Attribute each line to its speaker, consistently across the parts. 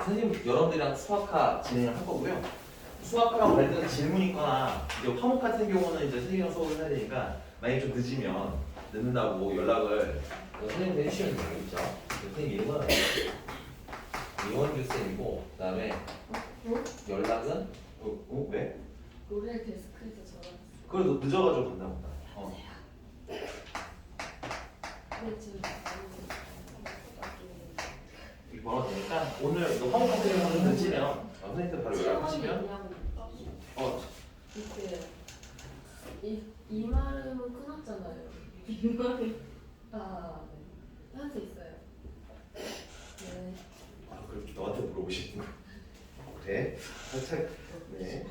Speaker 1: 선생님 여러분들이랑 수학화 진행을 할 거고요. 수학화랑 관련된 질문이 있거나 이제 화목 같은 경우는 이제 선생님이랑 수업을 해야 되니까 만약에 좀 늦는다고 연락을 선생님한테 해주시면 되겠죠. 선생님 이름은 이원규 쌤이고 그다음에 연락은 왜?
Speaker 2: 로레 데스크에서 전화했어요.
Speaker 1: 그래도 늦어가지고 간다 보다.
Speaker 2: 네, 지금
Speaker 1: 이 번호 되니까 오늘 이거 화목 같은 경우는 늦으면 선생님한테 바로 연락하시면
Speaker 2: 이때 이말음은 끊었잖아요. 이말음 네. 할 수 있어요. 네.
Speaker 1: 그렇게 너한테 물어보시는 거. 그래? 살짝 네.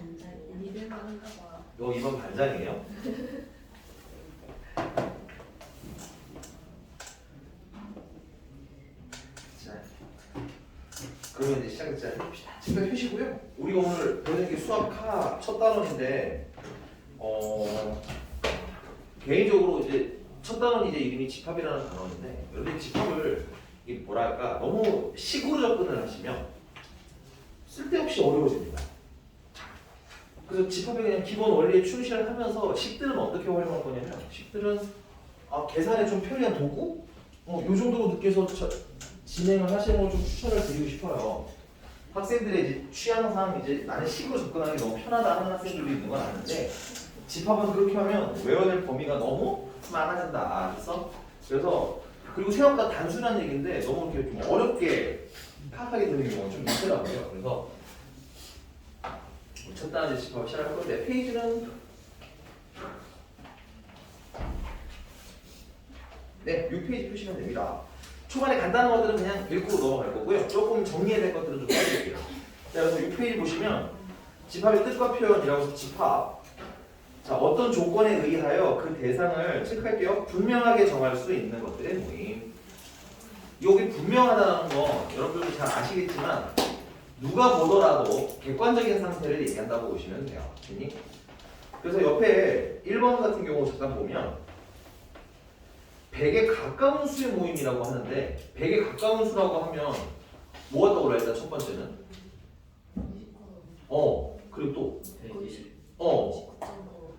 Speaker 2: 믿을만한가 봐.
Speaker 1: 너 이번 반장이에요? 자, 그러면 이제 시작합시다. 지금 표시고요. 우리가 오늘 배우는 게 수학화 첫 단원인데, 개인적으로 이제 첫 단원이 이제 이름이 집합이라는 단원인데, 여러분이 집합을 이게 뭐랄까 너무 식으로 접근을 하시면 쓸데없이 어려워집니다. 그래서 집합의 그냥 기본 원리에 충실을 하면서 식들은 어떻게 활용할 거냐면 식들은 계산에 좀 편리한 도구? 요 정도로 느껴서 진행을 하시는 걸 좀 추천을 드리고 싶어요. 학생들의 이제 취향상 이제 나는 식으로 접근하기 너무 편하다 하는 학생들도 있는 건 아는데 집합은 그렇게 하면 외워야 될 범위가 너무 많아진다. 그래서 그리고 생각보다 단순한 얘기인데 너무 이렇게 좀 어렵게 파악하게 되는 경우가 좀 있더라고요. 그래서 첫 단원 집합을 시작할 건데 페이지는 네, 6페이지 표시면 됩니다. 초반에 간단한 것들은 그냥 읽고 넘어갈 거고요. 조금 정리해야 될 것들은 좀 써드릴게요. 자, 그래서 6페이지 보시면 집합의 뜻과 표현이라고 해서 집합. 자, 어떤 조건에 의하여 그 대상을 체크할게요. 분명하게 정할 수 있는 것들의 모임. 여기 분명하다는 거 여러분들도 잘 아시겠지만 누가 보더라도 객관적인 상태를 얘기한다고 보시면 돼요. 그래서 옆에 1번 같은 경우 잠깐 보면 100에 가까운 수의 모임이라고 하는데 100에 가까운 수라고 하면 뭐가 떠올라 일단 첫 번째는? 그리고 또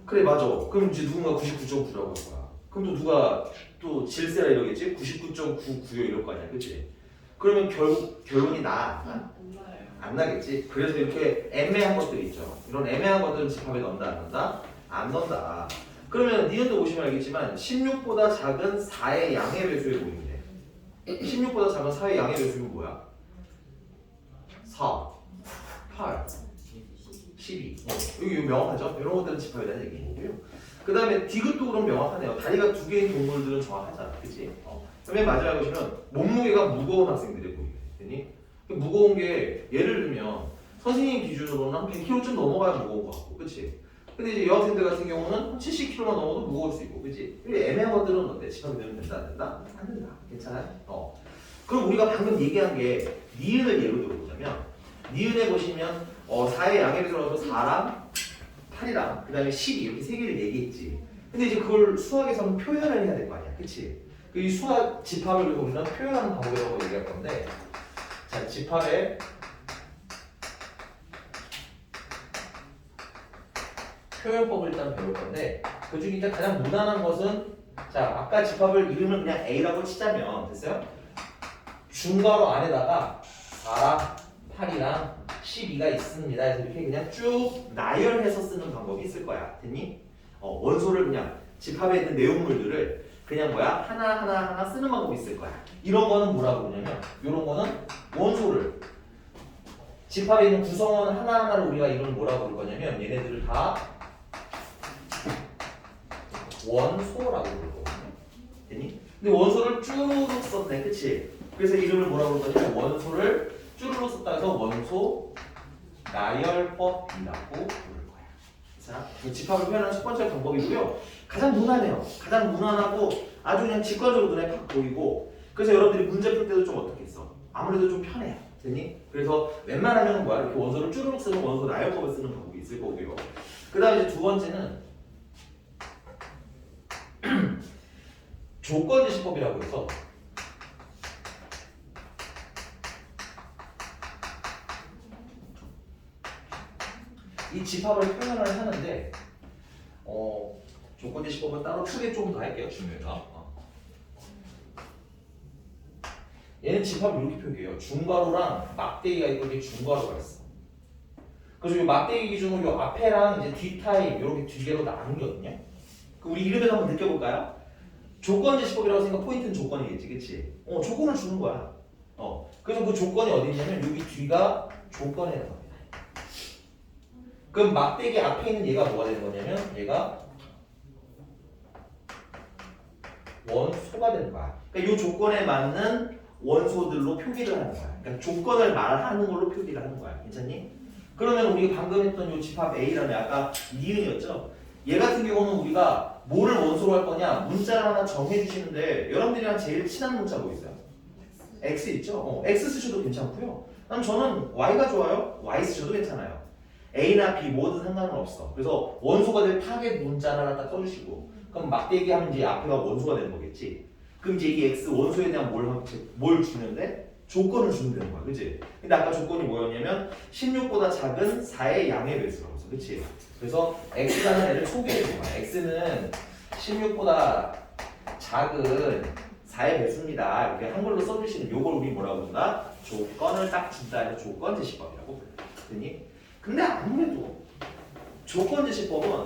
Speaker 1: 그래 맞아. 그럼 이제 누군가 99.9라고 할 거야. 그럼 또 누가 또 질세라 이러겠지? 99.99요 이럴 거 아니야, 그치? 그러면 결국 결론이 안 나겠지? 그래서 이렇게 애매한 것들이 있죠. 이런 애매한 것들은 집합에 넣는다 안 넣는다? 안 넣는다. 그러면 니은도 보시면 알겠지만 16보다 작은 4의 양의 배수의 모임이래. 16보다 작은 4의 양의 배수는 뭐야? 4, 8, 12. 여기 명확하죠? 이런 것들은 집합에 대한 얘기인 거고요. 그 다음에 디귿도 그럼 명확하네요. 다리가 2개인 동물들은 정확하잖아. 그치? 그러면 마지막에 보시면 몸무게가 무거운 학생들의 모임이래. 무거운 게 예를 들면 선생님 기준으로는 한 100kg쯤 넘어가야 무거운 것 같고, 그치? 근데 이제 여학생들 같은 경우는 70kg만 넘어도 무거울 수 있고, 그치? 애매한 것들은 어때? 집합이 되면 된다, 안 된다? 안 된다. 괜찮아요? 그럼 우리가 방금 얘기한 게 니은을 예로 들어보자면 니은에 보시면 4의 양의 배수라서 4랑 8이랑 그 다음에 12 이렇게 세 개를 얘기했지. 근데 이제 그걸 수학에서는 표현을 해야 될 거 아니야, 그치? 이 수학 집합을 우리는 표현하는 방법이라고 얘기할 건데, 자, 집합의 표현법을 일단 배울 건데 그 중에 이제 가장 무난한 것은 자 아까 집합을 이름을 그냥 A라고 치자면 됐어요? 중괄호 안에다가 4랑 8이랑 12가 있습니다. 그래서 이렇게 그냥 쭉 나열해서 쓰는 방법이 있을 거야. 됐니? 원소를 그냥 집합에 있는 내용물들을 그냥 하나 쓰는 방법이 있을 거야. 이런 거는 뭐라고 그러냐면 이런 거는 원소를 집합에 있는 구성원 하나하나를 우리가 이름을 뭐라고 부를 거냐면 얘네들을 다 원소라고 부를 거거든요. 됐니? 근데 원소를 쭈룩 썼네, 그치? 그래서 이름을 뭐라고 부를 거냐면 원소를 쭈룩 썼다 해서 원소 나열법이라고 부를 거야. 자, 집합을 표현하는 첫 번째 방법이고요. 가장 무난해요. 가장 무난하고 아주 그냥 직관적으로 눈에 팍 보이고 그래서 여러분들이 문제 풀 때도 좀 어떻게 써? 아무래도 좀 편해요. 됐니? 그래서 웬만하면 이렇게 원소를 쭈르륵 쓰는 원소 나열법을 쓰는 방법이 있을 거고요. 그 다음에 이제 두 번째는 조건지시법이라고 해서 이 집합을 표현을 하는데 조건 제시법은 따로 크게 좀 더 할게요. 중요해서. 얘는 집합을 이렇게 표기해요. 중괄호랑 막대기가 있고 이게 중괄호가 있어. 그래서 이 막대기 기준으로 이 앞에랑 이제 뒤 타입 이렇게 두 개로 나누거든요. 그럼 우리 이름에서 한번 느껴볼까요? 조건 제시법이라고 생각 포인트는 조건이겠지, 그치? 조건을 주는 거야. 그래서 그 조건이 어디 있냐면 여기 뒤가 조건에 해당합니다. 그럼 막대기 앞에 있는 얘가 뭐가 되는 거냐면 얘가 원소가 되는 거야. 그러니까 이 조건에 맞는 원소들로 표기를 하는 거야. 그러니까 조건을 말하는 걸로 표기를 하는 거야. 괜찮니? 그러면 우리가 방금 했던 이 집합 A라는 아까 니은이었죠? 얘 같은 경우는 우리가 뭐를 원소로 할 거냐 문자를 하나 정해 주시는데 여러분들이랑 제일 친한 문자 뭐 있어요? X 있죠? X 쓰셔도 괜찮고요. 그럼 저는 Y가 좋아요. Y 쓰셔도 괜찮아요. A나 B 뭐든 상관은 없어. 그래서 원소가 될 타겟 문자를 하나 딱 써주시고 그럼 막대기 하면 이제 앞에가 원소가 되는 거겠지. 그럼 이제 이 X 원소에 대한 뭘 주는데? 조건을 주면 되는 거야. 그치? 근데 아까 조건이 뭐였냐면 16보다 작은 4의 양의 배수라고 했어. 그치? 그래서 X라는 애를 소개해 준 거야. X는 16보다 작은 4의 배수입니다. 이렇게 한글로 써주시는 요걸 우리 뭐라고 부른다? 조건을 딱 준다 해서 조건 제시법이라고 부르니? 근데 아무래도 조건 제시법은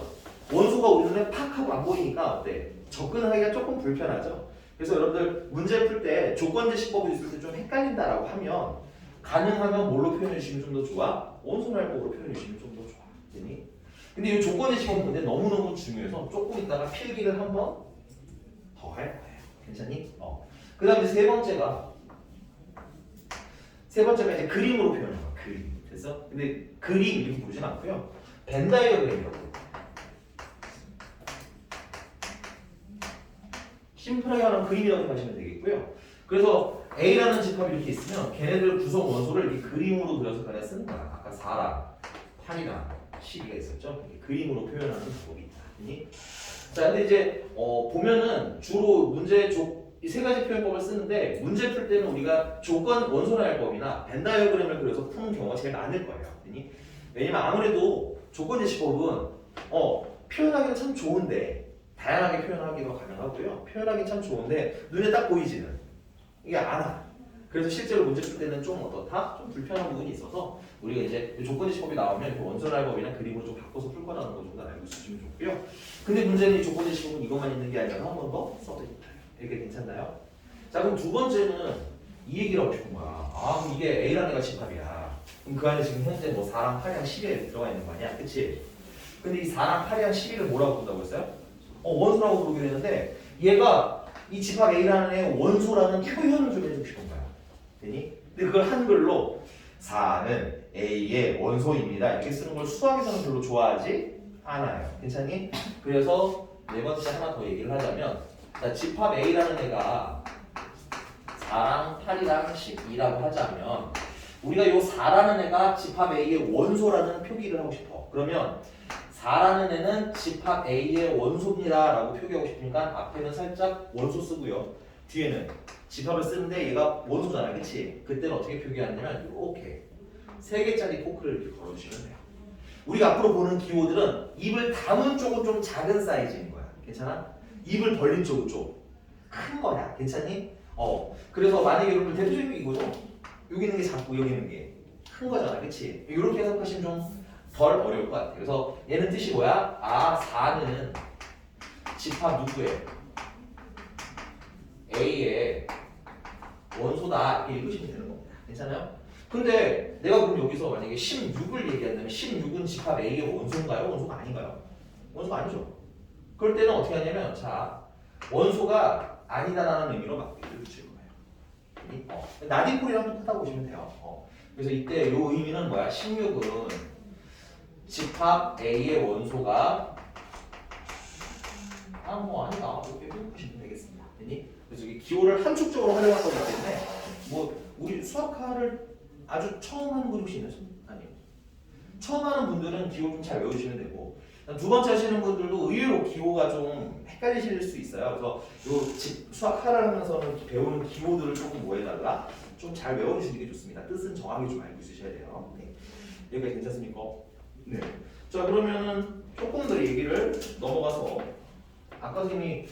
Speaker 1: 원소가 우리 눈에 팍 하고 안 보이니까 어때? 접근하기가 조금 불편하죠? 그래서 여러분들 문제 풀 때 조건 제시법이 있을 때 좀 헷갈린다라고 하면 가능하면 뭘로 표현해 주시면 좀 더 좋아? 원소날법으로 표현해 주시면 좀 더 좋아. 되니? 근데 이 조건 제시법은 근데 너무너무 중요해서 조금 있다가 필기를 한번 더 할 거예요. 괜찮니? 그 다음에 세 번째가 이제 그림으로 표현하는 거야. 그림. 됐어? 근데 그림 이렇게 부르진 않고요. 벤다이어그램이라고. 심플하게 말하면 그림이라고 하시면 되겠고요. 그래서 A라는 집합이 이렇게 있으면 걔네들 구성 원소를 이 그림으로 그려서 그냥 쓰는 거야. 아까 4랑 8이랑 12가 있었죠? 그림으로 표현하는 방법이 있다. 자, 근데 이제 보면은 주로 이 세 가지 표현법을 쓰는데 문제 풀 때는 우리가 조건 원소날법이나 벤다이어그램을 그려서 푸는 경우가 제일 많을 거예요. 왜냐면 아무래도 조건 제시법은 표현하기는 참 좋은데 다양하게 표현하기도 가능하고요. 표현하기 참 좋은데 눈에 딱 보이지는 이게 안 와. 그래서 실제로 문제 풀 때는 좀 어떻다? 좀 불편한 부분이 있어서 우리가 이제 조건 제시법이 나오면 그 원소날법이나 그림으로 좀 바꿔서 풀 거라는 거 좀 알고 있으시면 좋고요. 근데 문제는 이 조건 제시법은 이것만 있는 게 아니라 한 번 더 써드립니다. 이렇게 괜찮나요? 자, 그럼 두 번째는 이 얘기를 하고 싶은 거야. 그럼 이게 A라는 애가 집합이야. 그럼 그 안에 지금 현재 뭐 4랑 8이랑 12가 들어가 있는 거 아니야? 그치? 근데 이 4랑 8이랑 12를 뭐라고 부른다고 했어요? 원소라고 부르게 되는데 얘가 이 집합 A라는 애 원소라는 표현을 좀 해주고 싶은 거야. 되니? 근데 그걸 한글로 4는 A의 원소입니다. 이렇게 쓰는 걸 수학에서는 별로 좋아하지 않아요. 괜찮니? 그래서 네 번째 하나 더 얘기를 하자면 집합 A라는 애가 4랑 8이랑 12라고 하자면 우리가 이 4라는 애가 집합 A의 원소라는 표기를 하고 싶어. 그러면 4라는 애는 집합 A의 원소입니다 라고 표기하고 싶으니까 앞에는 살짝 원소 쓰고요. 뒤에는 집합을 쓰는데 얘가 원소잖아. 그치? 그때는 어떻게 표기하냐면 이렇게 3개짜리 포크를 이렇게 걸어주시면 돼요. 우리가 앞으로 보는 기호들은 입을 담은 쪽은 좀 작은 사이즈인 거야. 괜찮아? 입을 벌린 쪽은 좀 큰 거야. 괜찮니? 그래서 만약에 여러분 대표적인 게 이거죠. 여기 있는 게 작고 여기 있는 게 큰 거잖아. 그치? 이렇게 해석하시면 좀 덜 어려울 것 같아요. 그래서 얘는 뜻이 뭐야? 4는 집합 누구의? A의 원소다. 이렇게 읽으시면 되는 겁니다. 괜찮아요? 근데 내가 그럼 여기서 만약에 16을 얘기한다면 16은 집합 A의 원소인가요? 원소가 아닌가요? 원소가 아니죠. 그럴 때는 어떻게 하냐면 원소가 아니다라는 의미로 막대기를 붙일 거예요. 나디폴이랑 똑같다고 보시면 돼요. 그래서 이때 이 의미는 뭐야? 16은 집합 A의 원소가 아니다. 이렇게 보시면 되겠습니다. 그래서 이 기호를 함축적으로 활용할 거기 때문에 우리 수학화를 아주 처음 하는 분이 혹시 있나요? 아니요. 처음 하는 분들은 기호 좀 잘 외우시면 되고 두 번째 하시는 분들도 의외로 기호가 좀 헷갈리실 수 있어요. 그래서 수학화를 하면서는 배우는 기호들을 조금 뭐해달라? 좀 잘 외워주시는 게 좋습니다. 뜻은 정확히 좀 알고 있으셔야 돼요. 네. 여기까지 괜찮습니까? 네. 자 그러면은 조금 더 얘기를 넘어가서 아까 선생님이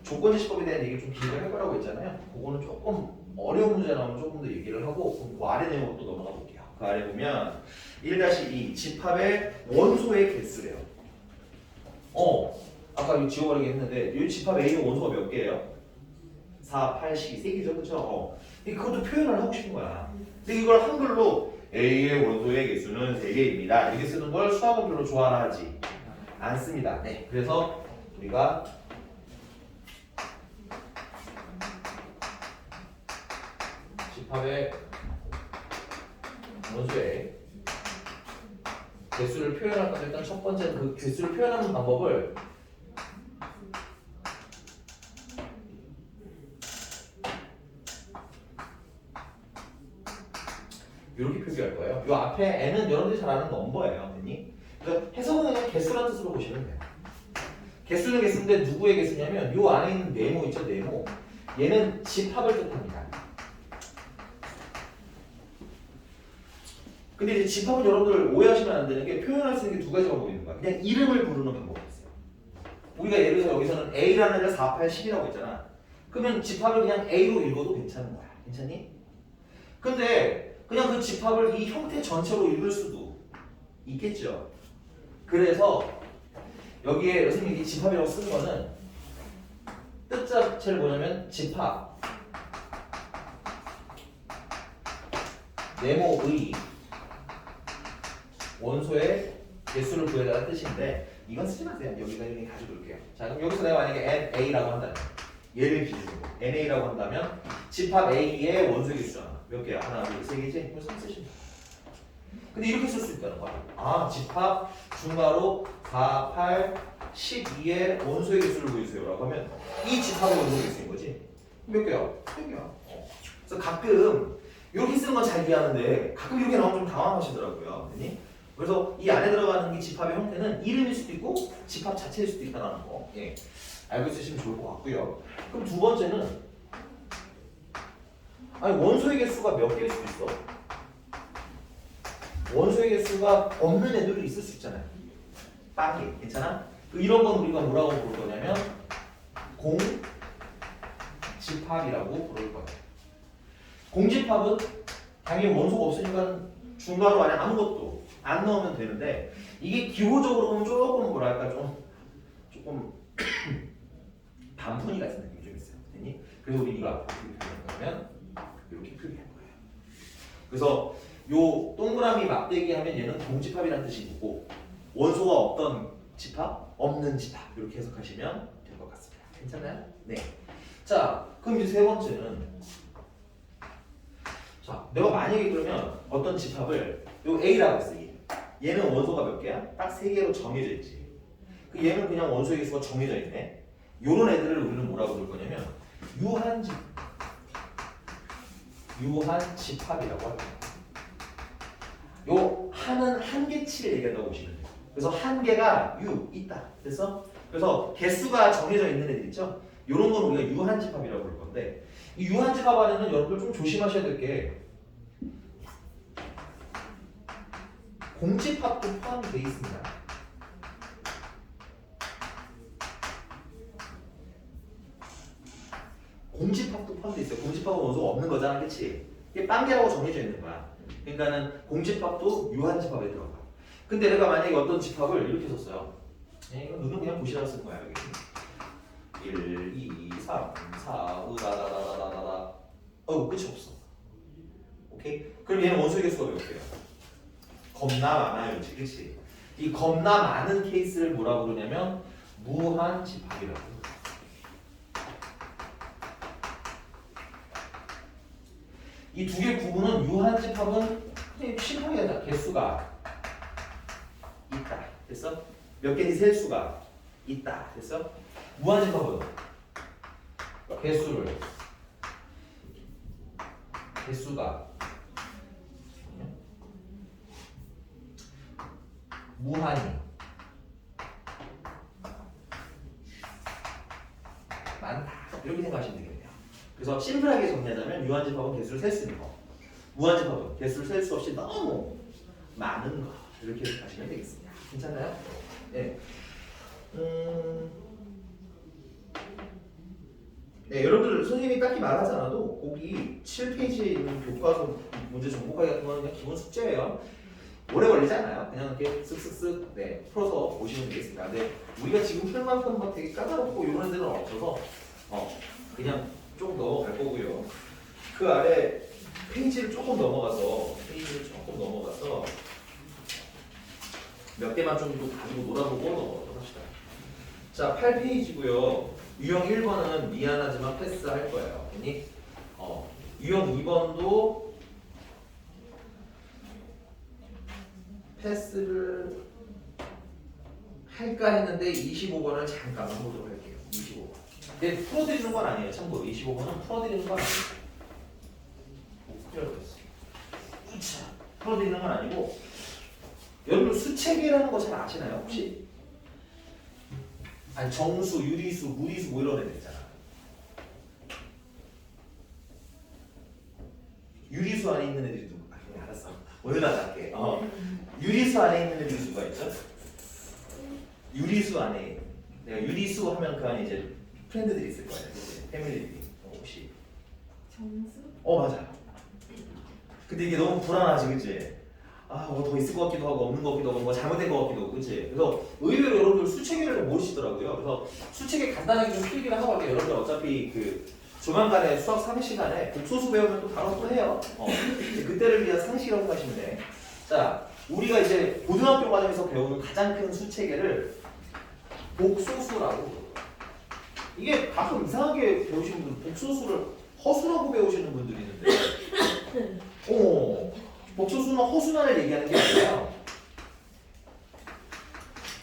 Speaker 1: 조건지시법에 대한 얘기 좀 길게 해보라고 했잖아요. 그거는 조금 어려운 문제 나오면 조금 더 얘기를 하고 그럼 그 아래 내용으로 또 넘어가 볼게요. 그 아래 보면 1-2 집합의 원소의 개수래요. 아까 이거 지워버리게 했는데 이 집합 A는 원소가 몇 개예요? 4, 8, 12, 3개죠, 그렇죠? 그것도 표현을 하고 싶은 거야. 근데 이걸 한글로 A의 원소의 개수는 3개입니다. 이렇게 쓰는 걸 수학은 별로 좋아하지 않습니다. 네, 그래서 우리가 집합의 원소의 개수를 표현할 건데 일단 첫 번째는 그 개수를 표현하는 방법을 이렇게 표기할 거예요. 이 앞에 n은 여러분들이 잘 아는 넘버예요. 됐니? 그러니까 해석은 그냥 개수라는 뜻으로 보시면 돼요. 개수는 개수인데 누구의 개수냐면 이 안에 있는 네모 있죠, 네모. 얘는 집합을 뜻합니다. 근데 이제 집합은 여러분들 오해하시면 안 되는 게 표현할 수 있는 게 두 가지 방법이 있는 거야. 그냥 이름을 부르는 방법이 있어요. 우리가 예를 들어서 여기서는 A라는 애를 4, 8, 10이라고 했잖아. 그러면 집합을 그냥 A로 읽어도 괜찮은 거야. 괜찮니? 근데 그냥 그 집합을 이 형태 전체로 읽을 수도 있겠죠. 그래서 여기에 선생님이 집합이라고 쓴 거는 뜻 자체를 뭐냐면 집합 네모의 원소의 개수를 구해달라는 뜻인데 이건 쓰지 마세요. 여기가 이렇게 가지고 올게요. 자 그럼 여기서 내가 만약에 NA라고 한다면 얘를 기준으로 NA라고 한다면 집합 A의 원소의 개수잖아. 몇 개야? 하나, 둘, 세 개지? 그럼 3 쓰시면 돼. 근데 이렇게 쓸 수 있다는 거야. 아 집합 중괄호 4, 8, 12의 원소의 개수를 구해주세요 라고 하면 이 집합의 원소의 개수인 거지. 몇 개야? 3개야. 그래서 가끔 이렇게 쓰는 건 잘 이해하는데 가끔 이렇게 나오면 좀 당황하시더라고요. 그래서 이 안에 들어가는 이 집합의 형태는 이름일 수도 있고 집합 자체일 수도 있다는 거. 예. 알고 있으시면 좋을 것 같고요. 그럼 두 번째는 아니 원소의 개수가 몇 개일 수도 있어. 원소의 개수가 없는 애들도 있을 수 있잖아요. 빵개 괜찮아? 이런 건 우리가 뭐라고 부를 거냐면 공집합이라고 부를 거예요. 공집합은 당연히 원소가 없으니까 중괄호 안에 아무것도 안 넣으면 되는데 이게 기호적으로 보면 조금 뭐랄까 조금 단순히가 있는 느낌이 좀 있어요. 됐니? 그래서 우리 이거 앞으로 표현하면 이렇게 표기할 거예요. 그래서 요 동그라미 막대기 하면 얘는 공집합이라는 뜻이 있고 원소가 없던 집합, 없는 집합 이렇게 해석하시면 될 것 같습니다. 괜찮나요? 네. 자, 그럼 이제 세 번째는 자, 내가 만약에 그러면 어떤 집합을 요 A라고 했어. 얘는 원소가 몇 개야? 딱 3개로 정해져 있지. 그 얘는 그냥 원소의 개수가 정해져 있네. 요런 애들을 우리는 뭐라고 부를 거냐면 유한집합이라고 할 거예요. 요 한은 한계치를 얘기한다고 보시면 돼요. 그래서 한 개가 있다. 그래서 개수가 정해져 있는 애들 있죠? 요런 건 우리가 유한집합이라고 부를 건데 이 유한집합 안에는 여러분들 좀 조심하셔야 될 게 공집합도 포함이 되어 있습니다. 공집합도 포함되어 있어요. 공집합은 원소가 없는 거잖아, 그렇지? 이게 빵개라고 정해져 있는 거야. 그러니까는 공집합도 유한집합에 들어가. 근데 내가 만약에 어떤 집합을 이렇게 썼어요. 이거 눈은 그냥 보시라고 쓴 거야 여기. 1, 2, 3, 4, 으다다다다다다. 끝이 없어. 오케이? 그럼 얘는 원소의 개수가 몇 개야? 겁나 많아요, 그렇지? 이 겁나 많은 케이스를 뭐라고 그러냐면 무한집합이라고. 이 두 개 구분은 유한집합은 그냥 심하게 하자. 개수가 있다. 됐어? 몇 개인지 셀 수가 있다. 됐어? 무한집합은 개수가 무한히 많다. 이렇게 생각하시면 되겠네요. 그래서 심플하게 정리하자면 유한집합은 개수를 셀 수 있는 거, 무한집합은 개수를 셀 수 없이 너무 많은 거. 이렇게 가시면 되겠습니다. 괜찮나요? 네. 네, 여러분들 선생님이 딱히 말하지 않아도 거기 7페이지에 있는 교과서 문제 정보까지 같은 거는 그냥 기본 숙제예요. 오래 걸리지 않아요. 그냥 이렇게 쓱쓱쓱 네, 풀어서 보시면 되겠습니다. 근데 우리가 지금 풀 만큼 막 되게 까다롭고 이런 애들은 없어서 그냥 좀 넘어갈 거고요. 그 아래 페이지를 조금 넘어가서 몇 개만 좀 가지고 놀아보고 넘어가도록 합시다. 자, 8페이지고요. 유형 1번은 미안하지만 패스할 거예요. 괜히 유형 2번도 패스를 할까 했는데 25번을 잠깐만 보도록 할게요. 25번. 근데 풀어드리는 건 아니에요. 참고로 25번은 풀어드리는 건 아니에요. 풀어드리는 건 아니고 여러분 수체계라는 거 잘 아시나요? 혹시? 아니 정수, 유리수, 무리수 뭐 이런 애들 있잖아. 유리수 안에 있는 애들이 누구? 알았어. 오늘날 할게. 유리수 안에 있는 애들이 누가 있죠? 유리수 안에 내가 유리수 하면 그 안에 이제 프렌드들이 있을 거예요. 패밀리들이. 혹시?
Speaker 2: 정수?
Speaker 1: 맞아. 근데 이게 너무 불안하지, 그치? 뭐 더 있을 것 같기도 하고 없는 것 같기도 하고 뭐 잘못된 것 같기도 하고, 그치? 그래서 의외로 여러분들 수체계를 모르시더라고요. 그래서 수체계 간단하게 좀 필기를 하고 할게요. 여러분들 어차피 그 조만간에 수학 3시간에 복소수 배우면 또 바로 또 해요. 이제 그때를 위한 상식이라고 하시면 돼. 자, 우리가 이제 고등학교 과정에서 배우는 가장 큰 수체계를 복소수라고 부르요. 이게 가끔 이상하게 배우시는 분들 복소수를 허수라고 배우시는 분들이 있는데 복소수는 허수만을 얘기하는 게 아니라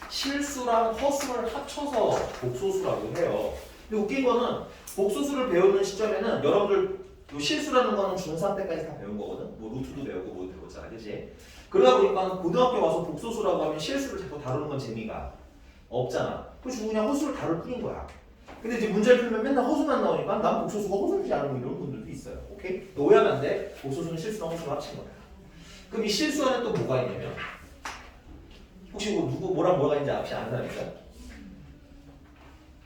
Speaker 1: 실수랑 허수를 합쳐서 복소수라고 해요. 근데 웃긴 거는 복소수를 배우는 시점에는 여러분들 요 실수라는 거는 중3 때까지 다 배운 거거든. 뭐 루트도 배우고 뭐 배웠잖아, 그치? 그러다 보니까 고등학교 와서 복소수라고 하면 실수를 자꾸 다루는 건 재미가 없잖아. 그래서 그냥 허수를 다룰 뿐인 거야. 근데 이제 문제를 풀면 맨날 허수만 나오니까 난 복소수가 허수인지 안 하는 이런 분들도 있어요. 오케이? 오해하면 안 돼. 복소수는 실수랑 허수를 합친 거야. 그럼 이 실수 안에 또 뭐가 있냐면 혹시 뭐 누구 뭐랑 뭐가 있는지 혹시 아는 사람 있어요?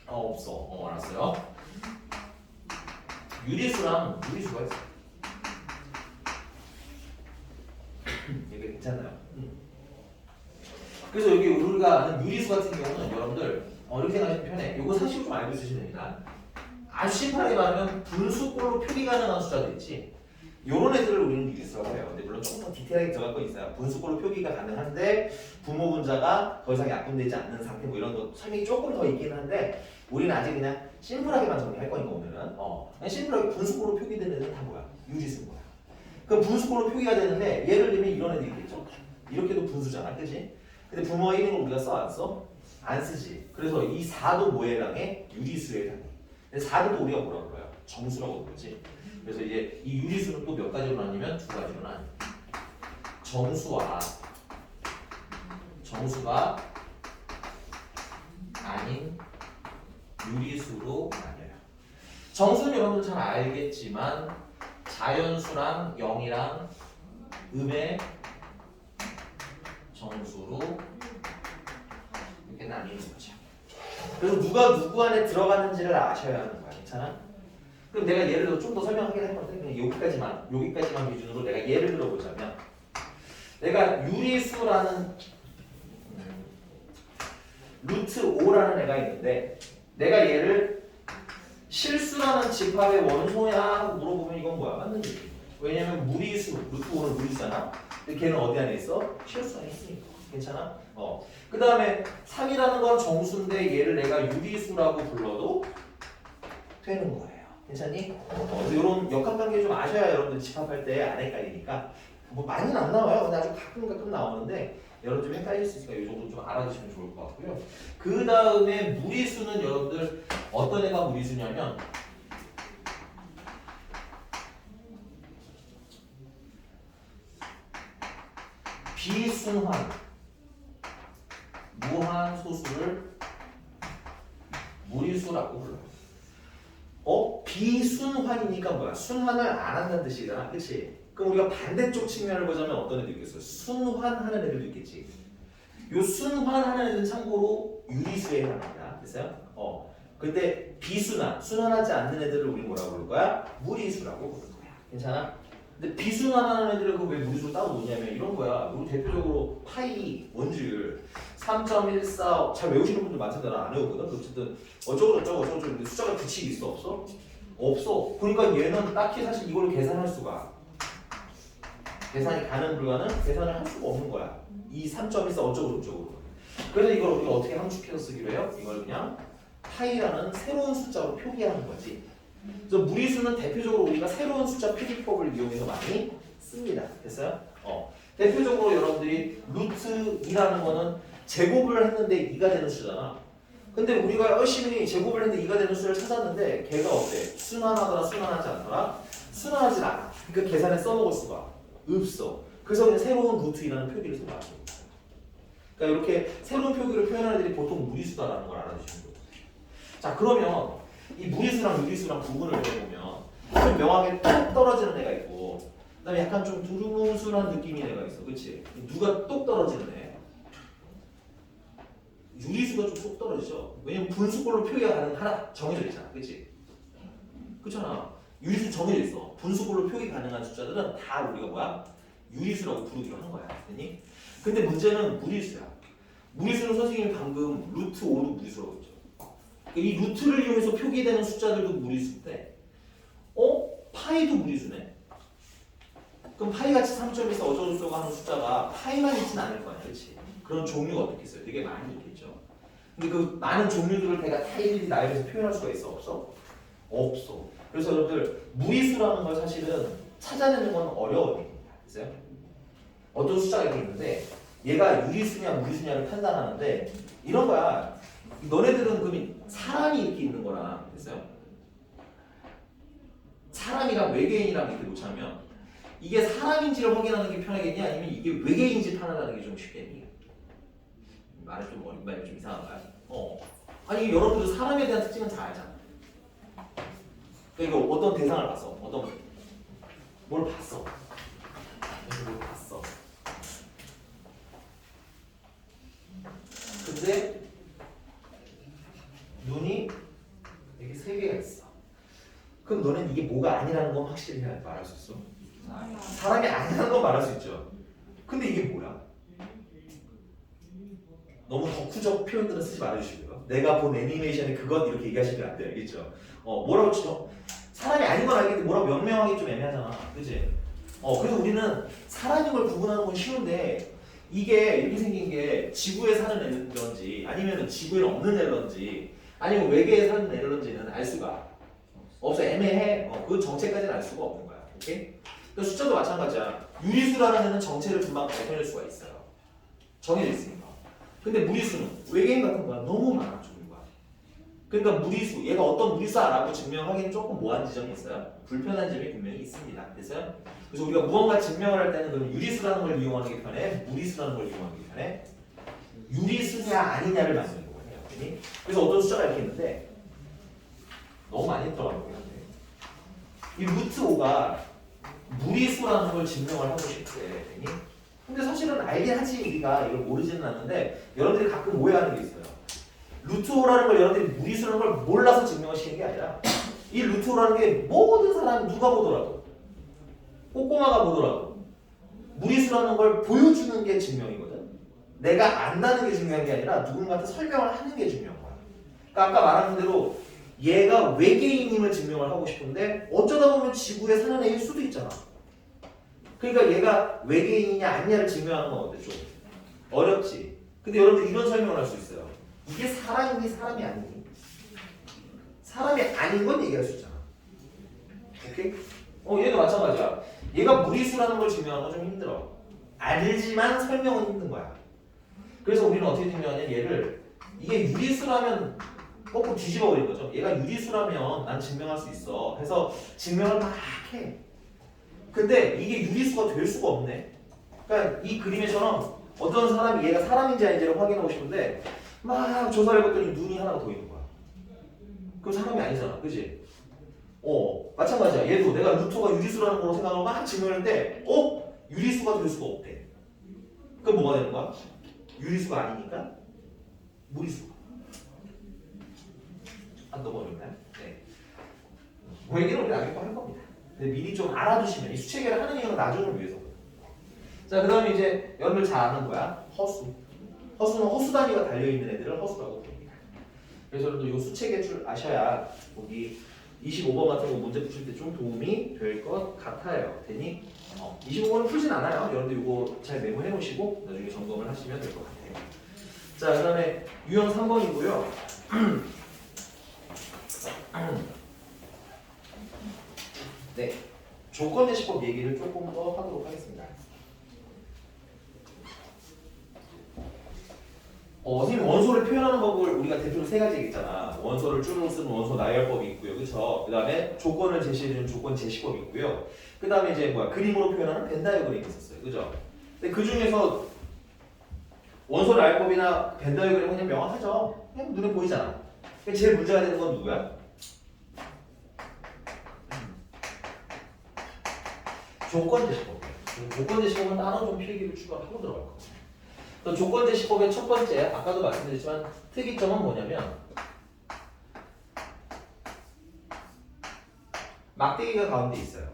Speaker 1: 없어. 알았어요. 유리수랑 무리수가 있어. 이게 괜찮나요? 그래서 여기 우리가 아는 유리수 같은 경우는 여러분들 이렇게 생각하시면 편해. 이거 사실 좀 알고 있으시면 됩니다. 아주 심플하게 말하면 분수꼴로 표기 가능한 숫자들 있지. 요런 애들을 우리는 유리수라고 해요. 근데 물론 조금 더 디테일하게 들어갈 건 있어요. 분수꼴로 표기가 가능한데 부모 분자가 더 이상 약분되지 않는 상태 뭐 이런 거 설명이 조금 더 있긴 한데 우리는 아직 그냥 심플하게만 정리할 거니까 오늘은 그냥 심플하게 분수꼴로 표기되는 애들은 다 뭐야? 유리수인 거야. 그럼 분수꼴로 표기가 되는데 예를 들면 이런 애들이 있겠죠. 이렇게도 분수잖아, 그치? 근데 부모가 1인 걸 우리가 써 안 써? 안 쓰지. 그래서 이 4도 뭐에 해당해? 유리수에 해당해. 근데 4도 우리가 뭐라고 불러요? 정수라고 부르지. 그래서 이제 이 유리수는 또 몇 가지로 나뉘면 두 가지로 나뉘어요. 정수가 아닌 유리수로 나뉘어요. 정수는 여러분 잘 알겠지만 자연수랑 0이랑 음의 정수로 이렇게 나뉘는 거죠. 그래서 누가 누구 안에 들어가는지를 아셔야 하는 거야. 괜찮아? 그럼 내가 예를 들어 좀 더 설명하긴 할 건데 그냥 여기까지만 기준으로 내가 예를 들어보자면 내가 유리수라는 루트 5라는 애가 있는데 내가 얘를 실수라는 집합의 원소냐 물어보면 이건 뭐야? 맞는 얘기. 왜냐면 무리수, 루트 5는 무리수잖아. 근데 걔는 어디 안에 있어? 실수 안에 있으니까. 괜찮아? 그 다음에 3이라는 건 정수인데 얘를 내가 유리수라고 불러도 되는 거예요. 괜찮니? 그래서 이런 역학관계 좀 아셔야 여러분들 집합할 때 안 헷갈리니까 뭐 많이는 안 나와요. 근데 아주 가끔 나오는데 여러분 좀 헷갈릴 수 있으니까 이 정도 좀 알아두시면 좋을 것 같고요. 그 다음에 무리수는 여러분들 어떤 애가 무리수냐면 비순환 무한 소수를 무리수라고 불러요. 비순환이니까 뭐야? 순환을 안 한다는 뜻이잖아. 그치? 그럼 우리가 반대쪽 측면을 보자면 어떤 애들 있겠어요? 순환하는 애들도 있겠지. 요 순환하는 애들은 참고로 유리수에 해당합니다. 됐어요? 근데 비순환, 순환하지 않는 애들을 우리 뭐라고 부를 거야? 무리수라고 부를 거야. 괜찮아? 근데 비순환하는 애들을 왜 무리수로 따로 놓냐면 이런 거야. 우리 대표적으로 파이 원주율 3.14 잘 외우시는 분들 많던데 난 안 외우거든. 어쨌든 어쩌고 근데 숫자가 규칙이 있어 없어? 없어. 그러니까 얘는 딱히 사실 이걸로 계산할 수가 계산이 가능 불가능 계산을 할 수가 없는 거야. 이 3.14 어쩌고. 그래서 이걸 우리가 어떻게 함축해서 쓰기로 해요? 이걸 그냥 파이라는 새로운 숫자로 표기하는 거지. 그래서 무리수는 대표적으로 우리가 새로운 숫자 표기법을 이용해서 많이 씁니다. 됐어요? 대표적으로 여러분들이 루트 2라는 거는 제곱을 했는데 2가 되는 수잖아. 근데 우리가 열심히 제곱을 했는데 2가 되는 수를 찾았는데 걔가 어때? 순환하더라 순환하지 않더라? 순환하지 않아. 그러니까 계산에 써먹을 수가 없어. 그래서 그냥 새로운 루트 2라는 표기를 써봤어. 그러니까 이렇게 새로운 표기를 표현하는 애들이 보통 무리수다라는 걸 알아주시면 돼요. 자 그러면 이 무리수랑 유리수랑 구분을 해보면 좀 명확하게 뚝 떨어지는 애가 있고 그다음에 약간 좀 두루뭉술한 느낌의 애가 있어. 그치? 누가 똑 떨어지는 애? 유리수가 좀 똑 떨어지죠. 왜냐면 분수꼴로 표기가 가능하다 정해져 있잖아. 그치? 그렇잖아. 유리수 정해져 있어. 분수꼴로 표기 가능한 숫자들은 다 우리가 뭐야? 유리수라고 부르기로 한 거야. 됐니? 근데 문제는 무리수야. 무리수는 선생님이 방금 루트 5도 무리수라고 했죠. 이 루트를 이용해서 표기되는 숫자들도 무리수인데 파이도 무리수네. 그럼 파이같이 3.14 어쩌고저쩌고 하는 숫자가 파이만 있지는 않을 거 아니야. 그렇지? 그런 종류가 어떻게 있어요? 되게 많이 있겠죠. 근데 그 많은 종류들을 내가 다 일일이 나열해서 표현할 수가 있어? 없어? 없어. 그래서 여러분들 무리수라는 걸 사실은 찾아내는 건 어려워요. 됐어요? 어떤 숫자가 이렇게 있는데 얘가 유리수냐 무리수냐를 판단하는데 이런 거야. 너네들은 그럼 사람이 이렇게 있는 거랑 됐어요? 사람이랑 외계인이랑 이렇게 놓자면 이게 사람인지를 확인하는 게 편하겠냐 아니면 이게 외계인인지 판단하는 게 좀 쉽겠니? 말이 좀 이상한가요? 아니 여러분들 사람에 대한 특징은 다 알잖아. 그러니까 이거 어떤 대상을 봤어? 뭘 봤어? 뭘 봤어? 근데 눈이 이렇게 세 개가 있어. 그럼 너는 이게 뭐가 아니라는 건 확실히 말할 수 있어? 사람이 아니라는 건 말할 수 있죠. 근데 이게 뭐야? 너무 덕후적 표현들은 쓰지 말아주시고요. 내가 본 애니메이션에 그것 이렇게 얘기하시면 안 돼요. 알겠죠? 뭐라고 치죠? 사람이 아닌 건 알겠는데 뭐라고 명명하기 좀 애매하잖아. 그치? 그래서 우리는 사람인 걸 구분하는 건 쉬운데 이게 이렇게 생긴 게 지구에 사는 애런지 아니면 지구에 없는 애런지 아니면 외계에 사는 애런지는 알 수가 없어. 애매해. 그 정체까지는 알 수가 없는 거야. 오케이? 그러니까 숫자도 마찬가지야. 유리수라는 애는 정체를 금방 밝혀낼 수가 있어요. 정해져 있으니까. 근데 무리수는 외계인 같은 거야. 너무 많아 종류가. 그러니까 무리수, 얘가 어떤 무리수라고 증명하기는 조금 뭐한 지점이 있어요. 불편한 점이 분명히 있습니다. 됐어요? 그래서 우리가 무언가 증명을 할 때는 그럼 유리수라는 걸 이용하는 게 편해? 무리수라는 걸 이용하는 게 편해? 유리수냐 아니냐를 만드는 거예요. 그래서 어떤 숫자가 이렇게 있는데 너무 많이 들어가는 거예요. 이 루트 5가 무리수라는 걸 증명을 하고 싶대. 근데 사실은 알긴 하지 우리가 이걸 모르지는 않는데 여러분들이 가끔 오해하는 게 있어요. 루트 5라는 걸 여러분들이 무리수라는 걸 몰라서 증명을 시키는 게 아니라 이 루트 5라는 게 모든 사람이 누가 보더라도 꼬꼬마가 보더라도 무리수라는 걸 보여주는 게 증명이거든. 내가 안다는 게 중요한 게 아니라 누군가한테 설명을 하는 게 중요한 거야. 그러니까 아까 말한 대로 얘가 외계인임을 증명을 하고 싶은데 어쩌다 보면 지구에 사는 애일 수도 있잖아. 그러니까 얘가 외계인이냐 아니냐를 증명하는 건 어때? 좀 어렵지. 근데 여러분들 이런 설명을 할 수 있어요. 이게 사람이니 사람이 아니니? 사람이 아닌 건 얘기할 수 있잖아. 오케이? 얘도 마찬가지야. 얘가 무리수라는 걸 증명하는 건 좀 힘들어. 알지만 설명은 힘든 거야. 그래서 우리는 어떻게 증명하냐면 얘를 이게 유리수라면 거꾸로 뒤집어 버린 거죠. 얘가 유리수라면 난 증명할 수 있어. 해서 증명을 막 해. 근데 이게 유리수가 될 수가 없네. 그러니까 이 그림에처럼 어떤 사람이 얘가 사람인지 아닌지를 확인하고 싶은데 막 조사를 해봤더니 눈이 하나가 더 있는 거야. 그럼 사람이 아니잖아. 그지? 마찬가지야. 얘도 내가 루터가 유리수라는 걸로 생각하고 막 증명했는데 유리수가 될 수가 없대. 그럼 뭐가 되는 거야? 유리수가 아니니까 무리수. 안 넘어오니까요. 네. 뭐 얘기는 우리 나중에 할 겁니다. 근데 미리 좀 알아두시면 이 수체계를 하는 이유는 나중을 위해서. 자, 그 다음에 이제 여러분들 잘 아는 거야. 허수. 허수는 허수 단위가 달려있는 애들을 허수라고 부릅니다. 그래서 여러분들 이 수체계 줄 아셔야 여기 25번 같은 거 문제 푸실 때 좀 도움이 될 것 같아요. 되니? 25번은 풀진 않아요. 여러분들 이거 잘 메모해 놓으시고 나중에 점검을 하시면 될 것 같아요. 자, 그 다음에 유형 3번이고요. 네, 조건제시법 얘기를 조금 더 하도록 하겠습니다. 선생님 원소를 표현하는 법을 우리가 대표로 세 가지 얘기했잖아. 원소를 줄로 쓰는 원소 나열법이 있고요, 그렇죠? 그 다음에 조건을 제시해주는 조건 제시법이 있고요. 그 다음에 이제 그림으로 표현하는 벤 다이어그램이 있었어요, 그죠? 근데 그 중에서 원소 나열법이나 벤 다이어그램은 그냥 명확하죠. 그냥 눈에 보이잖아. 제일 문제가 되는 건 누구야? 조건 제시법이에요. 조건 제시법은 따로 좀 필기를 추가하고 들어갈 겁니다. 조건 제시법의 첫 번째, 아까도 말씀드렸지만 특이점은 뭐냐면 막대기가 가운데 있어요.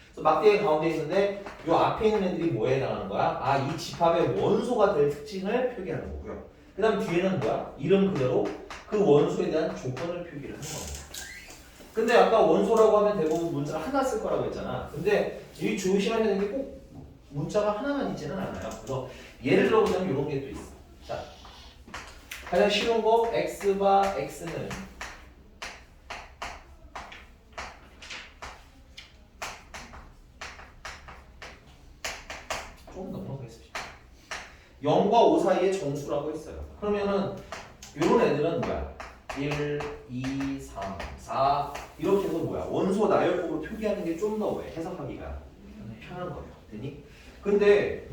Speaker 1: 그래서 막대기가 가운데 있는데 이 앞에 있는 애들이 뭐에 해당하는 거야? 이 집합의 원소가 될 특징을 표기하는 거고요. 그 다음 뒤에는 뭐야? 이름 그대로 그 원소에 대한 조건을 표기를 하는 겁니다. 근데 아까 원소라고 하면 대부분 문자가 하나 쓸 거라고 했잖아. 근데 이 조심해야 되는 게 꼭 문자가 하나만 있지는 않아요. 그래서 예를 들어보자면 이런 게 또 있어. 자, 가장 쉬운 거 x바 x는 조금 넘어가겠습니다. 0과 5 사이의 정수라고 했어요. 그러면은 이런 애들은 뭐야? 1, 2, 3, 4 이렇게 해서 뭐야? 원소 나열법으로 표기하는 게 좀 더 해석하기가 편한 거예요. 되니? 근데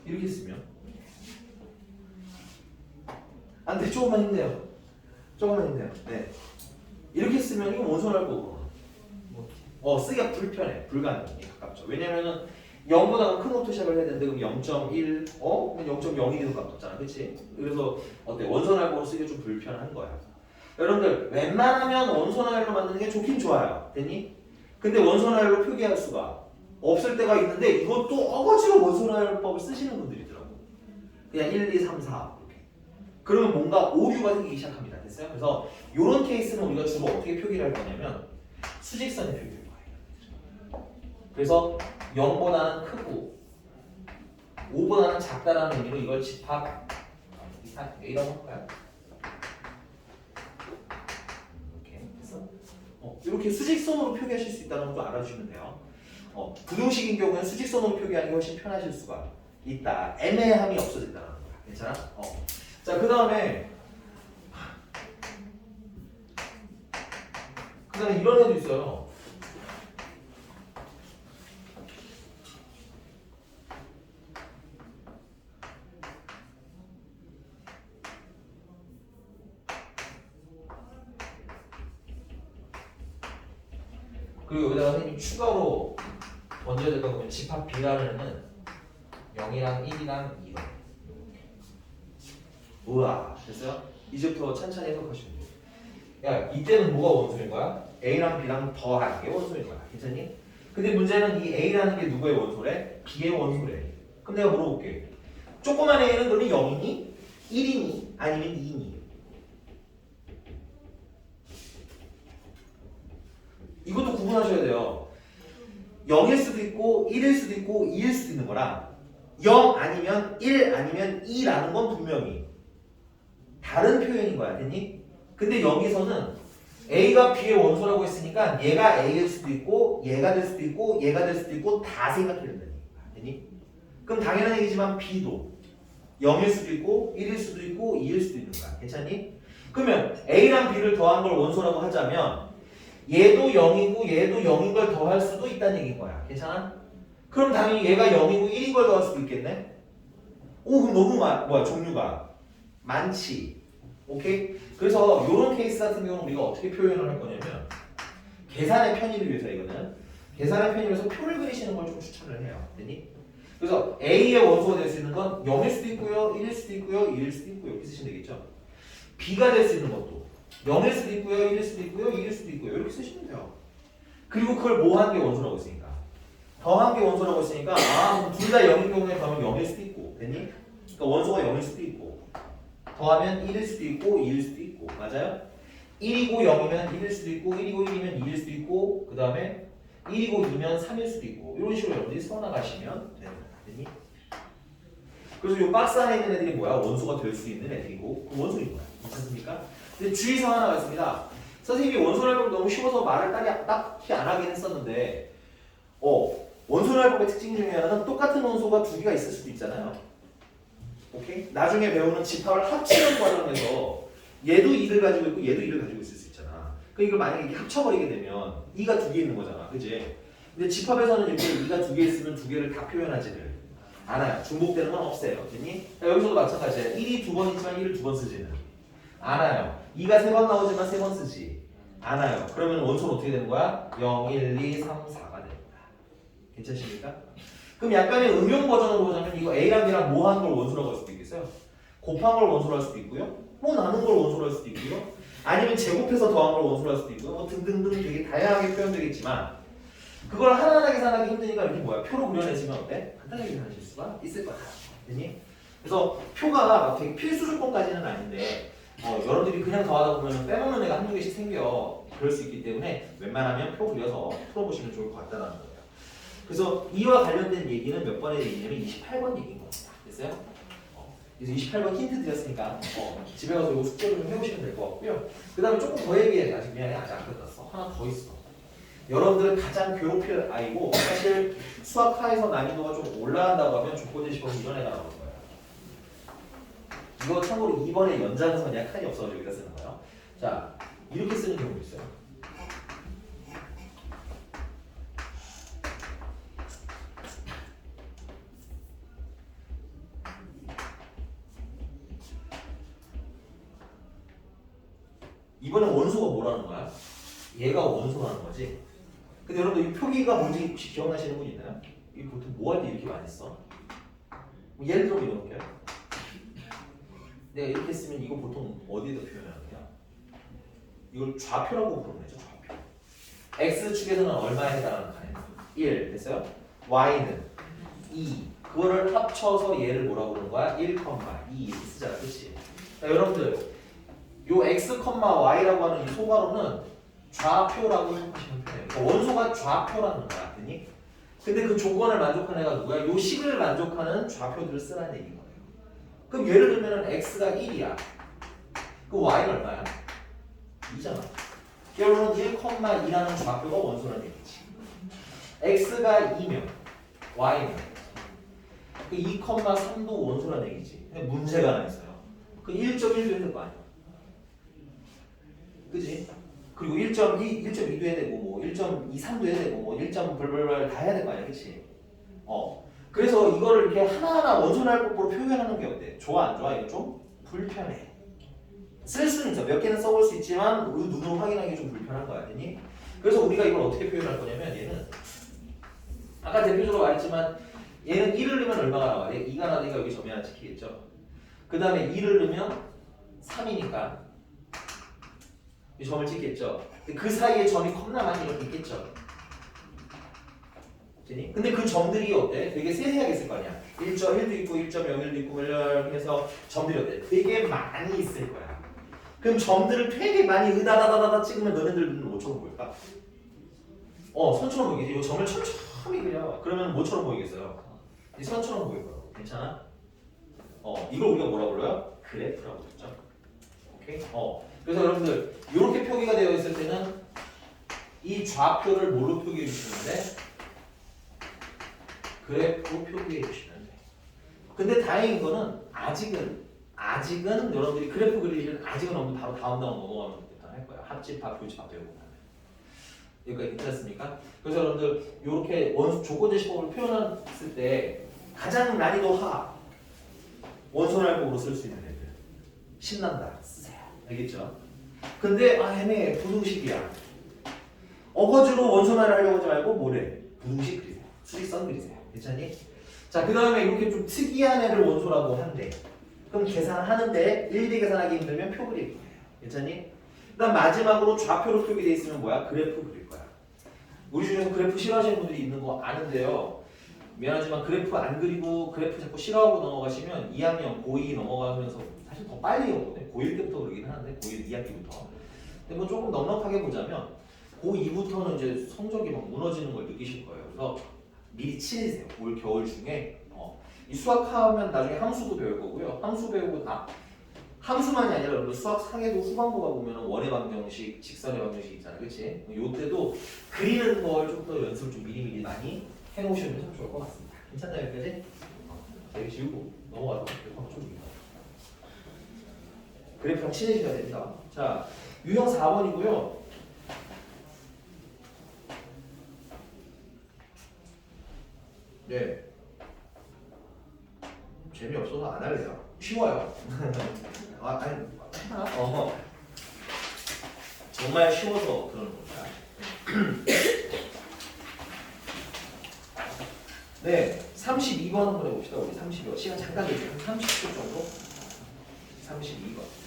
Speaker 1: 이렇게 쓰면 안 돼. 조금만 힘내요. 조금만 힘내요. 네. 이렇게 쓰면 이거 원소 나열법 쓰기가 불편해. 불가능에 가깝죠. 왜냐면은 0보다 큰 것부터 시작을 해야 되는데 그럼 0.1, 그럼 0.01도 가깝잖아. 그치? 그래서 어때? 원소나열로 쓰기가 좀 불편한 거야. 여러분들 웬만하면 원소나열로 만드는 게 좋긴 좋아요. 됐니? 근데 원소나열로 표기할 수가 없을 때가 있는데 이것도 어거지로 원소나열법을 쓰시는 분들이 있더라고. 그냥 1, 2, 3, 4 이렇게. 그러면 뭔가 오류가 생기기 시작합니다. 됐어요? 그래서 이런 케이스는 우리가 주로 어떻게 표기를 할 거냐면 수직선에 표기를 해요. 그래서 0보다는 크고 5보다는 작다라는 의미로 이걸 집합 A라고 할까요? 이렇게 해서 이렇게 수직선으로 표기하실 수 있다는 것도 알아주시면 돼요. 부등식인 경우에는 수직선으로 표기하는 게 훨씬 편하실 수가 있다. 애매함이 없어진다는 거야. 괜찮아? 자, 그 다음에 이런 애도 있어요. 그리고 여기다가 선생님이 추가로 던져야 될 거 보면 집합 B라면은 0이랑 1이랑 2로 우와 됐어요? 이제부터 찬찬히 해석하시면 돼요. 야 이때는 뭐가 원소인 거야? A랑 B랑 더하는 게 원소인 거야. 괜찮니? 근데 문제는 이 A라는 게 누구의 원소래? B의 원소래. 그럼 내가 물어볼게. 조그만 A는 그러면 0이니? 1이니? 아니면 2이니? 이것도 구분하셔야 돼요. 0일 수도 있고 1일 수도 있고 2일 수도 있는 거라 0 아니면 1 아니면 2라는 건 분명히 다른 표현인 거야. 됐니? 근데 여기서는 A가 B의 원소라고 했으니까 얘가 A일 수도 있고 얘가 될 수도 있고 얘가 될 수도 있고 다 생각해야 된다니. 됐니? 그럼 당연한 얘기지만 B도 0일 수도 있고 1일 수도 있고 2일 수도 있는 거야. 괜찮니? 그러면 A랑 B를 더한 걸 원소라고 하자면 얘도 0이고 얘도 0인 걸 더할 수도 있다는 얘기인 거야. 괜찮아? 그럼 당연히 얘가 0이고 1인 걸 더할 수도 있겠네? 오, 그럼 너무 종류가 많지. 오케이? 그래서 이런 케이스 같은 경우는 우리가 어떻게 표현을 할 거냐면 계산의 편의를 위해서 이거는 계산의 편의를 위해서 표를 그리시는 걸 좀 추천을 해요. 됐니? 그래서 A의 원소가 될 수 있는 건 0일 수도 있고요, 1일 수도 있고요, 2일 수도 있고요. 이렇게 쓰시면 되겠죠? B가 될 수 있는 것도 0일 수도 있고요, 1일 수도 있고요, 2일 수도 있고요. 이렇게 쓰시면 돼요. 그리고 그걸 뭐 한 게 원소라고 했으니까 더한 게 원소라고 했으니까 둘 다 0인 경우에 더하면 0일 수도 있고 됐니? 그러니까 원소가 0일 수도 있고 더하면 1일 수도 있고 2일 수도 있고 맞아요? 1이고 0이면 1일 수도 있고 1이고 1이면 2일 수도 있고 그 다음에 1이고 2면 3일 수도 있고 이런 식으로 여러분들이 써나가시면 되는 거야. 됐니? 그래서 이 박스 안에 있는 애들이 뭐야? 원소가 될 수 있는 애들이고 그 원소인 거야. 괜찮습니까? 근데 주의사항 하나가 있습니다. 선생님이 원소랄법 너무 쉬워서 말을 딱히 안 하긴 했었는데 원소랄법의 특징 중에 하나는 똑같은 원소가 두 개가 있을 수도 있잖아요. 오케이? 나중에 배우는 집합을 합치는 과정에서 얘도 2를 가지고 있고 얘도 2를 가지고 있을 수 있잖아. 그러니까 이걸 만약에 이렇게 합쳐버리게 되면 2가 두 개 있는 거잖아. 그치? 근데 집합에서는 이렇게 2가 두 개 있으면 두 개를 다 표현하지를 않아요. 중복되는 건 없어요. 됐니? 여기서도 마찬가지예요. 1이 두 번 있지만 1을 두 번 쓰지는 않아요. 2가 세 번 나오지만 세 번 쓰지 않아요. 그러면 원소는 어떻게 되는 거야? 0, 1, 2, 3, 4가 됩니다. 괜찮습니까? 그럼 약간의 응용 버전으로 보자면 이거 A랑 B랑 뭐 하는 걸 원소라고 할 수도 있겠어요? 곱한 걸 원소로 할 수도 있고요. 뭐 나눈 걸 원소로 할 수도 있고요. 아니면 제곱해서 더한 걸 원소로 할 수도 있고요. 뭐 등등등 되게 다양하게 표현되겠지만 그걸 하나하나 계산하기 힘드니까 이렇게 표로 그려내시면 어때? 간단하게 계산하실 수가 있을 거야. 됐니? 그래서 표가 되게 필수 조건까지는 아닌데 여러분들이 그냥 더하다 보면 빼먹는 애가 한두 개씩 생겨. 그럴 수 있기 때문에 웬만하면 표 그려서 풀어보시면 좋을 것 같다는 거예요. 그래서 이와 관련된 얘기는 몇 번의 얘기냐면 28번 얘기인 겁니다. 됐어요? 그래서 28번 힌트 드렸으니까 집에 가서 이거 숙제를 좀 해보시면 될 것 같고요. 그 다음에 조금 더 얘기해. 아직 미안해. 아직 안 끝났어. 하나 더 있어. 여러분들은 가장 괴롭힐 아이고 사실 수학하에서 난이도가 좀 올라간다고 하면 조건제시법이 이런 애가 나올 거예요. 이거 참고로 2번에 연장선이야. 칸이 없어서 여기다 쓰는 거예요. 자, 이렇게 쓰는 경우도 있어요. 이번에 원소가 뭐라는 거야? 얘가 원소라는 거지. 근데 여러분들 이 표기가 뭔지 혹시 기억나시는 분 있나요? 이 보통 뭐 할 때 이렇게 많이 써? 예를 들어 이거 볼게요. 내가 이렇게 쓰면 이거 보통 어디에다 표현하는 거야? 이걸 좌표라고 부르는 거죠. 좌표. X축에서는 얼마에 해당하는 칸이에요? 1 됐어요? Y는 2. 그거를 합쳐서 얘를 뭐라고 부르는 거야? 1, 2 이렇게 쓰잖아. 그치? 자, 여러분들 요 X, Y라고 하는 이 소괄호는 좌표라고 생각하시면 돼요. 그러니까 원소가 좌표라는 거야. 됐니? 근데 그 조건을 만족하는 애가 누구야? 요 식을 만족하는 좌표들을 쓰라는 얘기인 거예요. 그럼 예를 들면 X가 1이야. 그 Y는 얼마야? 2잖아. 결론은 1,2라는 좌표가 원소라는 얘기지. X가 2면 Y는 그 2,3도 원소라는 얘기지. 근데 문제가 하나 있어요. 그 1.1도 해야 될 거 아니야. 그지? 그리고 1.2, 1.2도 해야 되고 뭐 1.23도 해야 되고 뭐 1. 벌벌벌 다 해야 될 거 아니야. 그치? 그래서 이거를 이렇게 하나하나 원소날법으로 표현하는 게 어때? 좋아 안 좋아? 이거 좀 불편해. 쓸 수는 있어. 몇 개는 써볼 수 있지만 눈으로 확인하기 좀 불편한 거야. 됐니? 그래서 우리가 이걸 어떻게 표현할 거냐면 얘는 아까 대표적으로 말했지만 얘는 1을 넣으면 얼마가 나와? 2가 나니까 여기 점이 하나 찍히겠죠? 그 다음에 2를 넣으면 3이니까 이 점을 찍겠죠? 그 사이에 점이 겁나 많이 이렇게 있겠죠? 근데 그 점들이 어때? 되게 세세하게 있을 거 아니야? 1.1도 있고 1.01도 있고 이렇게 해서 점들이 어때? 되게 많이 있을 거야. 그럼 점들을 되게 많이 으다다다다 찍으면 너네들 눈은 뭐처럼 보일까? 선처럼 보이겠지? 이 점을 천천히 그려. 그러면 뭐처럼 보이겠어요? 이 선처럼 보일 거라고. 괜찮아? 이걸 우리가 뭐라 불러요? 그래프라고 그러죠. 오케이? 그래서 여러분들 이렇게 표기가 되어 있을 때는 이 좌표를 뭘로 표기해 주시는데 그래프로 표기해 주시면 돼. 근데 다행인 거는 아직은 아직은 여러분들이 그래프 그릴 일은 아직은 없는 바로 다음 넘어가면 일단 할 거야. 합집합, 교집합 배우고 나면. 여기까지 괜찮습니까? 그래서 여러분들 이렇게 원수 조건제시법을 표현했을 때 가장 난이도 하 원소날법으로 쓸 수 있는 애들 신난다 쓰세요. 알겠죠? 근데 애매해 부등식이야. 어거지로 원소날을 하려고 하지 말고 뭐래? 부등식 그리세요. 수직선 그리세요. 괜찮니? 자, 그 다음에 이렇게 좀 특이한 애를 원소라고 한대. 그럼 계산하는데 1D 계산하기 힘들면 표 그릴 거예요. 괜찮니? 그 다음 마지막으로 좌표로 표기되어 있으면 뭐야? 그래프 그릴 거야. 우리 중에서 그래프 싫어하시는 분들이 있는 거 아는데요. 미안하지만 그래프 안 그리고 그래프 자꾸 싫어하고 넘어가시면 2학년 고2 넘어가면서 사실 더 빨리 오거든요. 고1 때부터 그러긴 하는데 고1 2학기부터. 근데 뭐 조금 넉넉하게 보자면 고2부터는 이제 성적이 막 무너지는 걸 느끼실 거예요. 그래서 미리 치르세요. 올 겨울 중에 이 수학하면 나중에 함수도 배울 거고요. 함수 배우고 함수만이 아니라 여러분 수학 상에도 후반부 가보면 원의 방정식, 직선의 방정식 있잖아요. 그치? 요때도 그리는 걸 좀 더 연습을 좀 미리미리 많이 해놓으시면 참 좋을 것 같습니다. 괜찮나요? 여기까지? 되게 지우고 넘어가서 그래프 좀 그래프랑 친해지셔야 됩니다. 자, 유형 4번이고요. 네. 재미없어서 안 할래요. 쉬워요. 아니, 정말 쉬워서 그러는 겁니다. 네, 32번 한번 해봅시다. 우리 32번. 시간 잠깐 드릴게요. 30초 정도? 32번.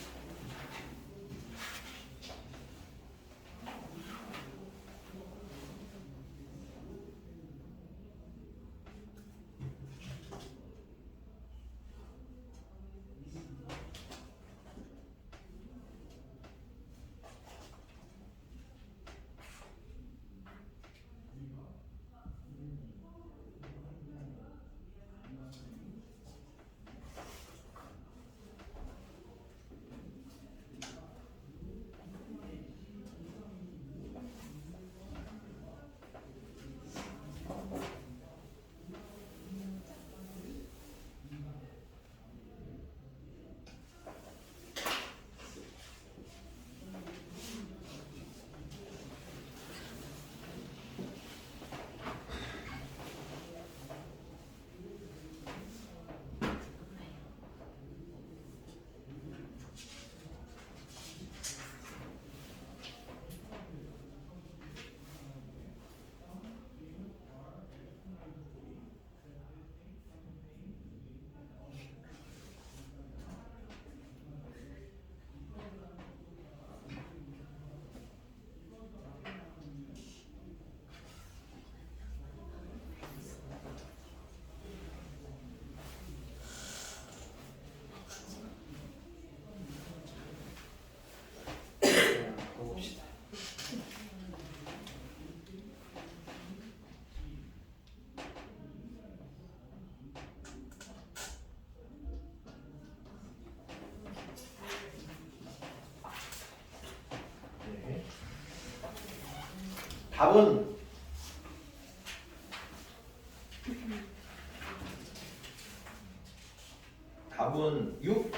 Speaker 1: 답은 6?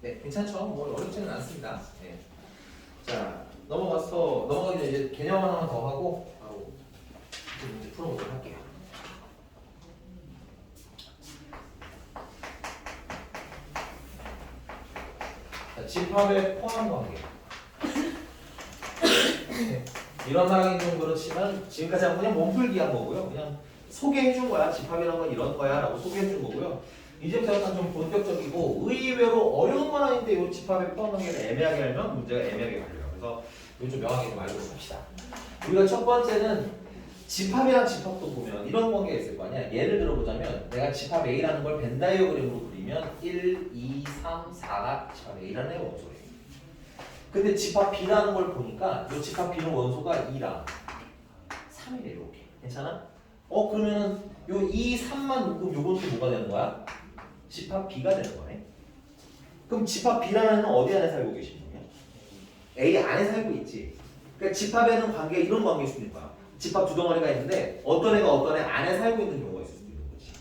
Speaker 1: 네, 괜찮죠? 뭐 어렵지는 않습니다. 네. 자, 넘어가기 전에 이제 개념 하나만 더 하고 바로 문제 풀어보도록 할게요. 자, 집합의 포함 관계. 네. 이런 말하기는 좀 그렇지만 지금까지 한 그냥 몸풀기 한 거고요. 그냥 소개해 준 거야. 집합이라는 건 이런 거야 라고 소개해 준 거고요. 이제부터 약간 좀 본격적이고 의외로 어려운 건 아닌데 이 집합에 포함한 게 애매하게 알면 문제가 애매하게 걸려요. 그래서 이거 좀 명확하게 좀 알고 봅시다. 우리가 첫 번째는 집합이랑 집합도 보면 이런 관계가 있을 거 아니야. 예를 들어 보자면 내가 집합 A라는 걸 벤 다이어그램으로 그리면 1, 2, 3, 4가 집합 A라는 애가 원소예요. 근데 집합 B라는 걸 보니까 이 집합 B는 원소가 2랑 3이래 이렇게. 괜찮아? 그러면은 요 2, 3만 묶으면 요건 또 뭐가 되는 거야? 집합 B가 되는 거네. 그럼 집합 B라는 애는 어디 안에 살고 계시는 거냐? A 안에 살고 있지. 그러니까 집합에는 관계가 이런 관계일 수도 있는 거야. 집합 두 덩어리가 있는데 어떤 애가 어떤 애 안에 살고 있는 경우가 있을 수도 있는 거지.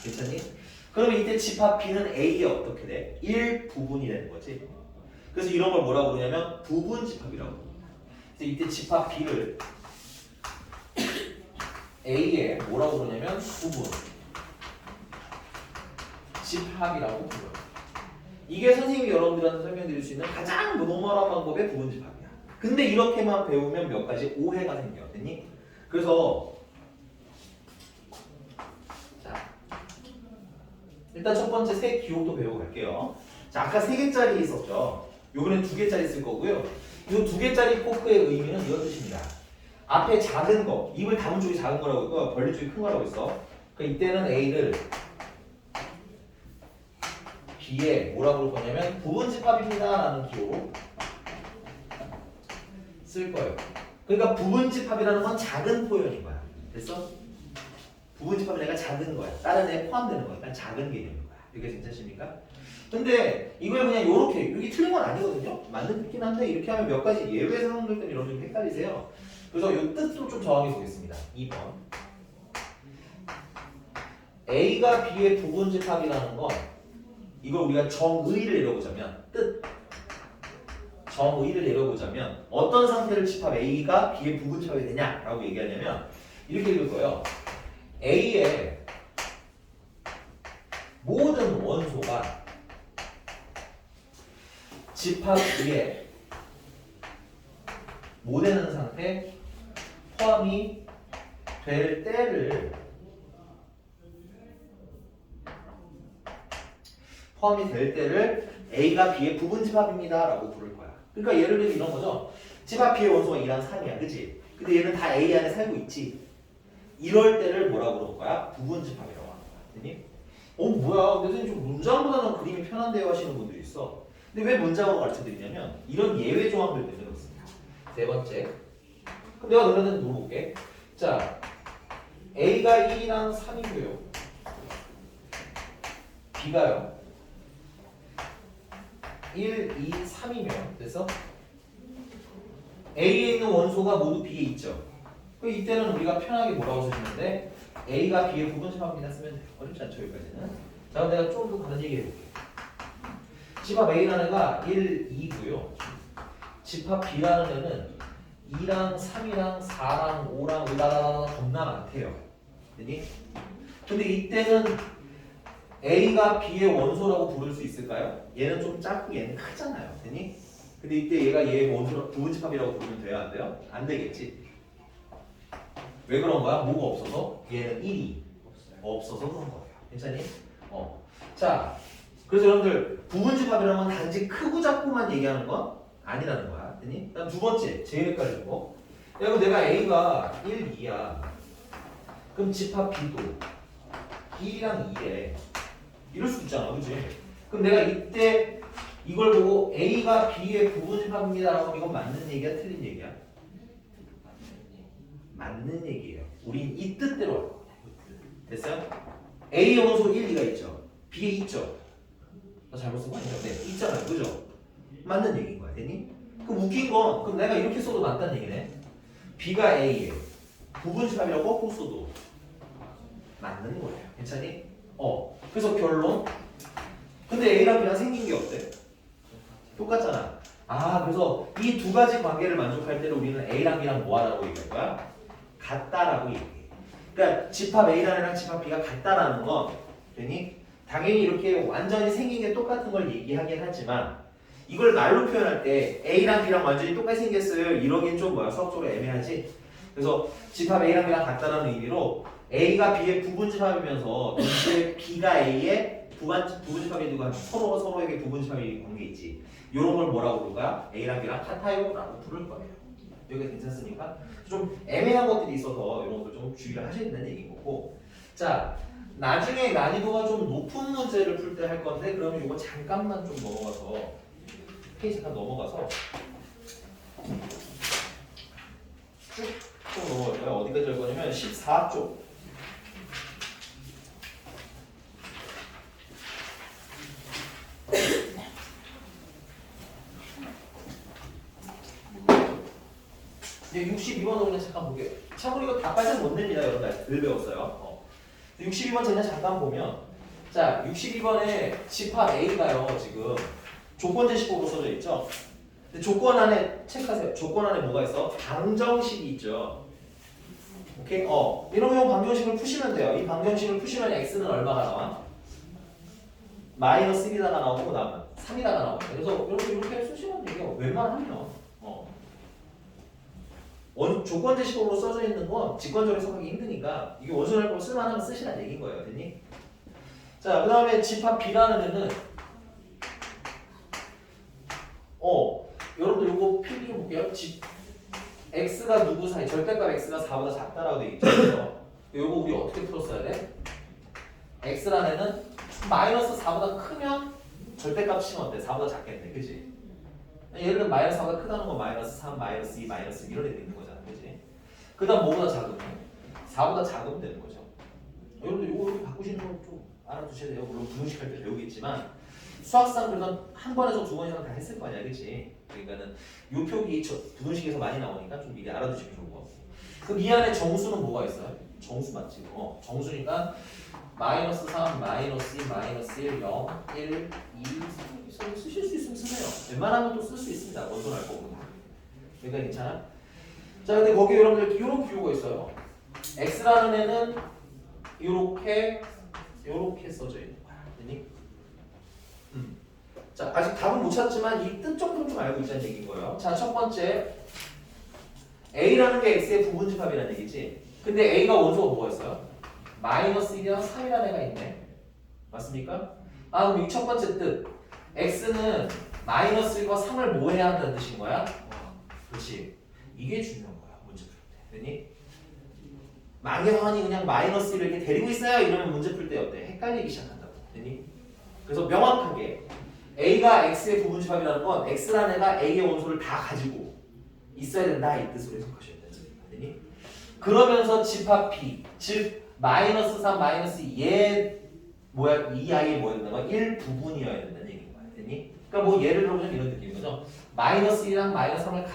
Speaker 1: 괜찮니? 그러면 이때 집합 B는 A에 어떻게 돼? 1부분이 되는 거지. 그래서 이런 걸 뭐라고 그러냐면 부분 집합이라고. 그래서 이때 집합 B를 A에 뭐라고 그러냐면 부분 집합이라고 불러요. 이게 선생님이 여러분들한테 설명드릴 수 있는 가장 노멀한 방법의 부분 집합이야. 근데 이렇게만 배우면 몇 가지 오해가 생겨. 됐니? 그래서 자, 일단 첫 번째 세 기호도 배우고 갈게요. 자, 아까 3개짜리 있었죠. 요번엔 2개짜리 쓸 거고요. 이 2개짜리 포크의 의미는 이런 뜻입니다. 앞에 작은 거, 입을 담은 쪽이 작은 거라고 있고 벌린 쪽이 큰 거라고 있어. 그러니까 이때는 A를 B에 뭐라고 부를 거냐면 부분 집합입니다 라는 기호로 쓸 거예요. 그러니까 부분 집합이라는 건 작은 표현인 거야. 됐어? 부분 집합은 애가 작은 거야. 다른 애에 포함되는 거니까 작은 개념인 거야. 이게 괜찮습니까? 근데 이걸 그냥 요렇게, 여기 틀린 건 아니거든요? 맞는 뜻긴 한데 이렇게 하면 몇 가지 예외 상황들 때문에 여러분 좀 헷갈리세요. 그래서 이 뜻도 좀 정확히 보겠습니다. 2번. A가 B의 부분 집합이라는 건 이걸 우리가 정의를 내려보자면 정의를 내려보자면 어떤 상태를 집합 A가 B의 부분 집합이 되냐라고 얘기하냐면 이렇게 읽을 거예요. A의 모든 원소가 집합 B에 못 되는 상태 포함이 될 때를 A가 B의 부분 집합입니다 라고 부를 거야. 그러니까 예를 들면 이런 거죠. 집합 B의 원소가 2랑 3이야. 그치? 근데 얘는 다 A 안에 살고 있지. 이럴 때를 뭐라고 부를 거야? 부분 집합이라고 하는 거야. 됐니? 뭐야. 근데 선생님 좀 문장보다는 그림이 편한데요 하시는 분들이 있어. 근데 왜 문장으로 가르쳐 드리냐면 이런 예외 조항들 때문에 그렇습니다. 세 번째. 그럼 내가 너네한테 물어볼게. 자, A가 1이랑 3이고요. B가요. 1, 2, 3이면 됐어? A에 있는 원소가 모두 B에 있죠. 그럼 이때는 우리가 편하게 뭐라고 써주는데 A가 B의 부분 집합입니다 쓰면 돼요. 어렵지 않죠 여기까지는. 자 그럼 내가 좀 더 다른 얘기 해볼게. 집합 A라는 애가 1, 2고요. 집합 B라는 애는 2랑 3이랑 4랑 5랑 으다다다 겁나 많대요. 됐니? 근데 이때는 A가 B의 원소라고 부를 수 있을까요? 얘는 좀 작고 얘는 크잖아요. 됐니? 근데 이때 얘가 얘의 원소 부분 집합이라고 부르면 돼요? 안 돼요? 안 되겠지. 왜 그런 거야? 뭐가 없어서? 얘는 1이 없어서 그런 거예요. 괜찮니? 자, 그래서 여러분들 부분 집합이라는 건 단지 크고 작고만 얘기하는 건 아니라는 거야. 됐니? 그다음 두 번째, 제일 헷갈리는 거. 여러분 내가 A가 1, 2야. 그럼 집합 B도 1이랑 2에 이럴 수 있잖아, 그치? 그럼 내가 이때 이걸 보고 A가 B의 부분 집합입니다 라고 이건 맞는 얘기야, 틀린 얘기야? 맞는 얘기예요. 우린 이 뜻대로 할 거야. 됐어요? A의 원소 1, 2가 있죠? B에 있죠? 나 잘못 쓴 거 아니야? 네, 있잖아요, 그죠? 맞는 얘기인 거야, 됐니? 그럼 웃긴 건 그럼 내가 이렇게 써도 맞다는 얘기네. B가 A의 부분 집합이라고 거꾸로 써도 맞는 거예요. 괜찮니? 그래서 결론. 근데 A랑 B랑 생긴 게 어때? 똑같잖아. 그래서 이 두 가지 관계를 만족할 때는 우리는 A랑 B랑 뭐 하라고 얘기할 거야? 같다라고 얘기해. 그러니까 집합 A랑 애랑 집합 B가 같다라는 건 되니? 당연히 이렇게 완전히 생긴 게 똑같은 걸 얘기하긴 하지만 이걸 말로 표현할 때 A랑 B랑 완전히 똑같이 생겼어요. 이러긴 좀 수학적으로 애매하지? 그래서 집합 A랑 B랑 같다라는 의미로 A가 B의 부분 집합이면서 동시에 B가 A의 부분 집합이 누가 서로에게 부분 집합이 관계 있지. 이런 걸 뭐라고 부를까? A랑 B랑 같아요 라고 부를 거예요. 여기가 괜찮습니까? 좀 애매한 것들이 있어서 이런 것들 좀 주의를 하셔야 된다는 얘기인 거고. 자, 나중에 난이도가 좀 높은 문제를 풀 때 할 건데 그러면 이거 잠깐만 좀 넘어가서 페이지 잠깐 넘어가서 쭉 넘어갈까요? 어디까지 할 거냐면 14쪽. 이제 62번으로 그냥 잠깐 볼게요. 참고로 이거 다 빨리 못 냅니다. 여러분 늘 배웠어요. 62번 그냥 잠깐 보면 자, 62번에 집합 A가요, 지금 조건 제시법으로 써져 있죠? 근데 조건 안에 체크하세요. 조건 안에 뭐가 있어? 방정식이 있죠. 오케이? 이러면 방정식을 푸시면 돼요. 이 방정식을 푸시면 x는 얼마가 나와? 마이너스 1이다가 나오고 그 다음은 3이다가 나와요. 그래서 여러분 이렇게 쓰시면 돼요. 웬만하면. 조건 제시법으로 써져 있는 건 직관적으로 해석하기 힘드니까 이게 원소할 거면 쓸만하면 쓰시라는 얘기인 거예요. 됐니? 자, 그 다음에 집합 B라는 애는 여러분들 요거 필기 좀 볼게요. x가 누구 사이? 절대값 x가 4보다 작다라고 돼 있죠. 그래서 요거 우리 어떻게 풀었어야 돼? x라는 애는 마이너스 4보다 크면 절대값 치면 어때? 4보다 작겠네. 그치? 예를 들면 마이너스 4보다 크다는 건 마이너스 3, 마이너스 2, 마이너스 1 이런 애 있는 거잖아. 그치? 그 다음 뭐보다 작으면? 4보다 작으면 되는 거죠. 여러분들 요거 이렇게 바꾸시는 거 좀 알아두셔야 돼요. 물론 분식할 때 배우겠지만 수학상 그래도 한 번에서 두 번 이상 다 했을 거 아니야. 그치? 그러니까는 요 표기 부등식에서 많이 나오니까 좀 미리 알아두시면 좋을 것 같고. 그럼 이 안에 정수는 뭐가 있어요? 정수 맞지? 정수니까 마이너스 3, 마이너스 2, 마이너스 1, 0, 1, 2, 3 쓰실 수 있으면 쓰세요. 웬만하면 또 쓸 수 있습니다. 원소 날 거거든요. 그러니까 괜찮아? 자, 근데 거기 여러분들 이런 비유가 있어요. x라는 애는 이렇게 써져 있는 거야. 됐니? 자, 아직 답은 못 찾았지만 이 뜻 정도는 좀 알고 있다는 얘기인 거예요. 자, 첫 번째 A라는 게 X의 부분집합이라는 얘기지. 근데 A가 원소가 뭐가 있어요? 마이너스 1이랑 3이라는 애가 있네. 맞습니까? 그럼 이 첫 번째 뜻 X는 마이너스 1과 3을 뭐 해야 한다는 뜻인 거야? 그렇지. 이게 중요한 거야. 문제 풀 때. 됐니? 막연히 그냥 마이너스 1을 이렇게 데리고 있어요. 이러면 문제 풀 때 어때? 헷갈리기 시작한다고. 됐니? 그래서 명확하게 A가 X의 부분집합이라는 건 X라는 애가 A의 원소를 다 가지고 있어야 된다 이 뜻으로 해석하셔야 되니? 그러면서 집합 B, 즉 마이너스 3, 마이너스 2의 뭐야? 이 아이의 뭐야 된다고? 1부분이어야 된다는 얘기인 거야. 됐니? 그러니까 뭐 예를 들어보면 이런 느낌인 거죠. 마이너스 1이랑 마이너스 3을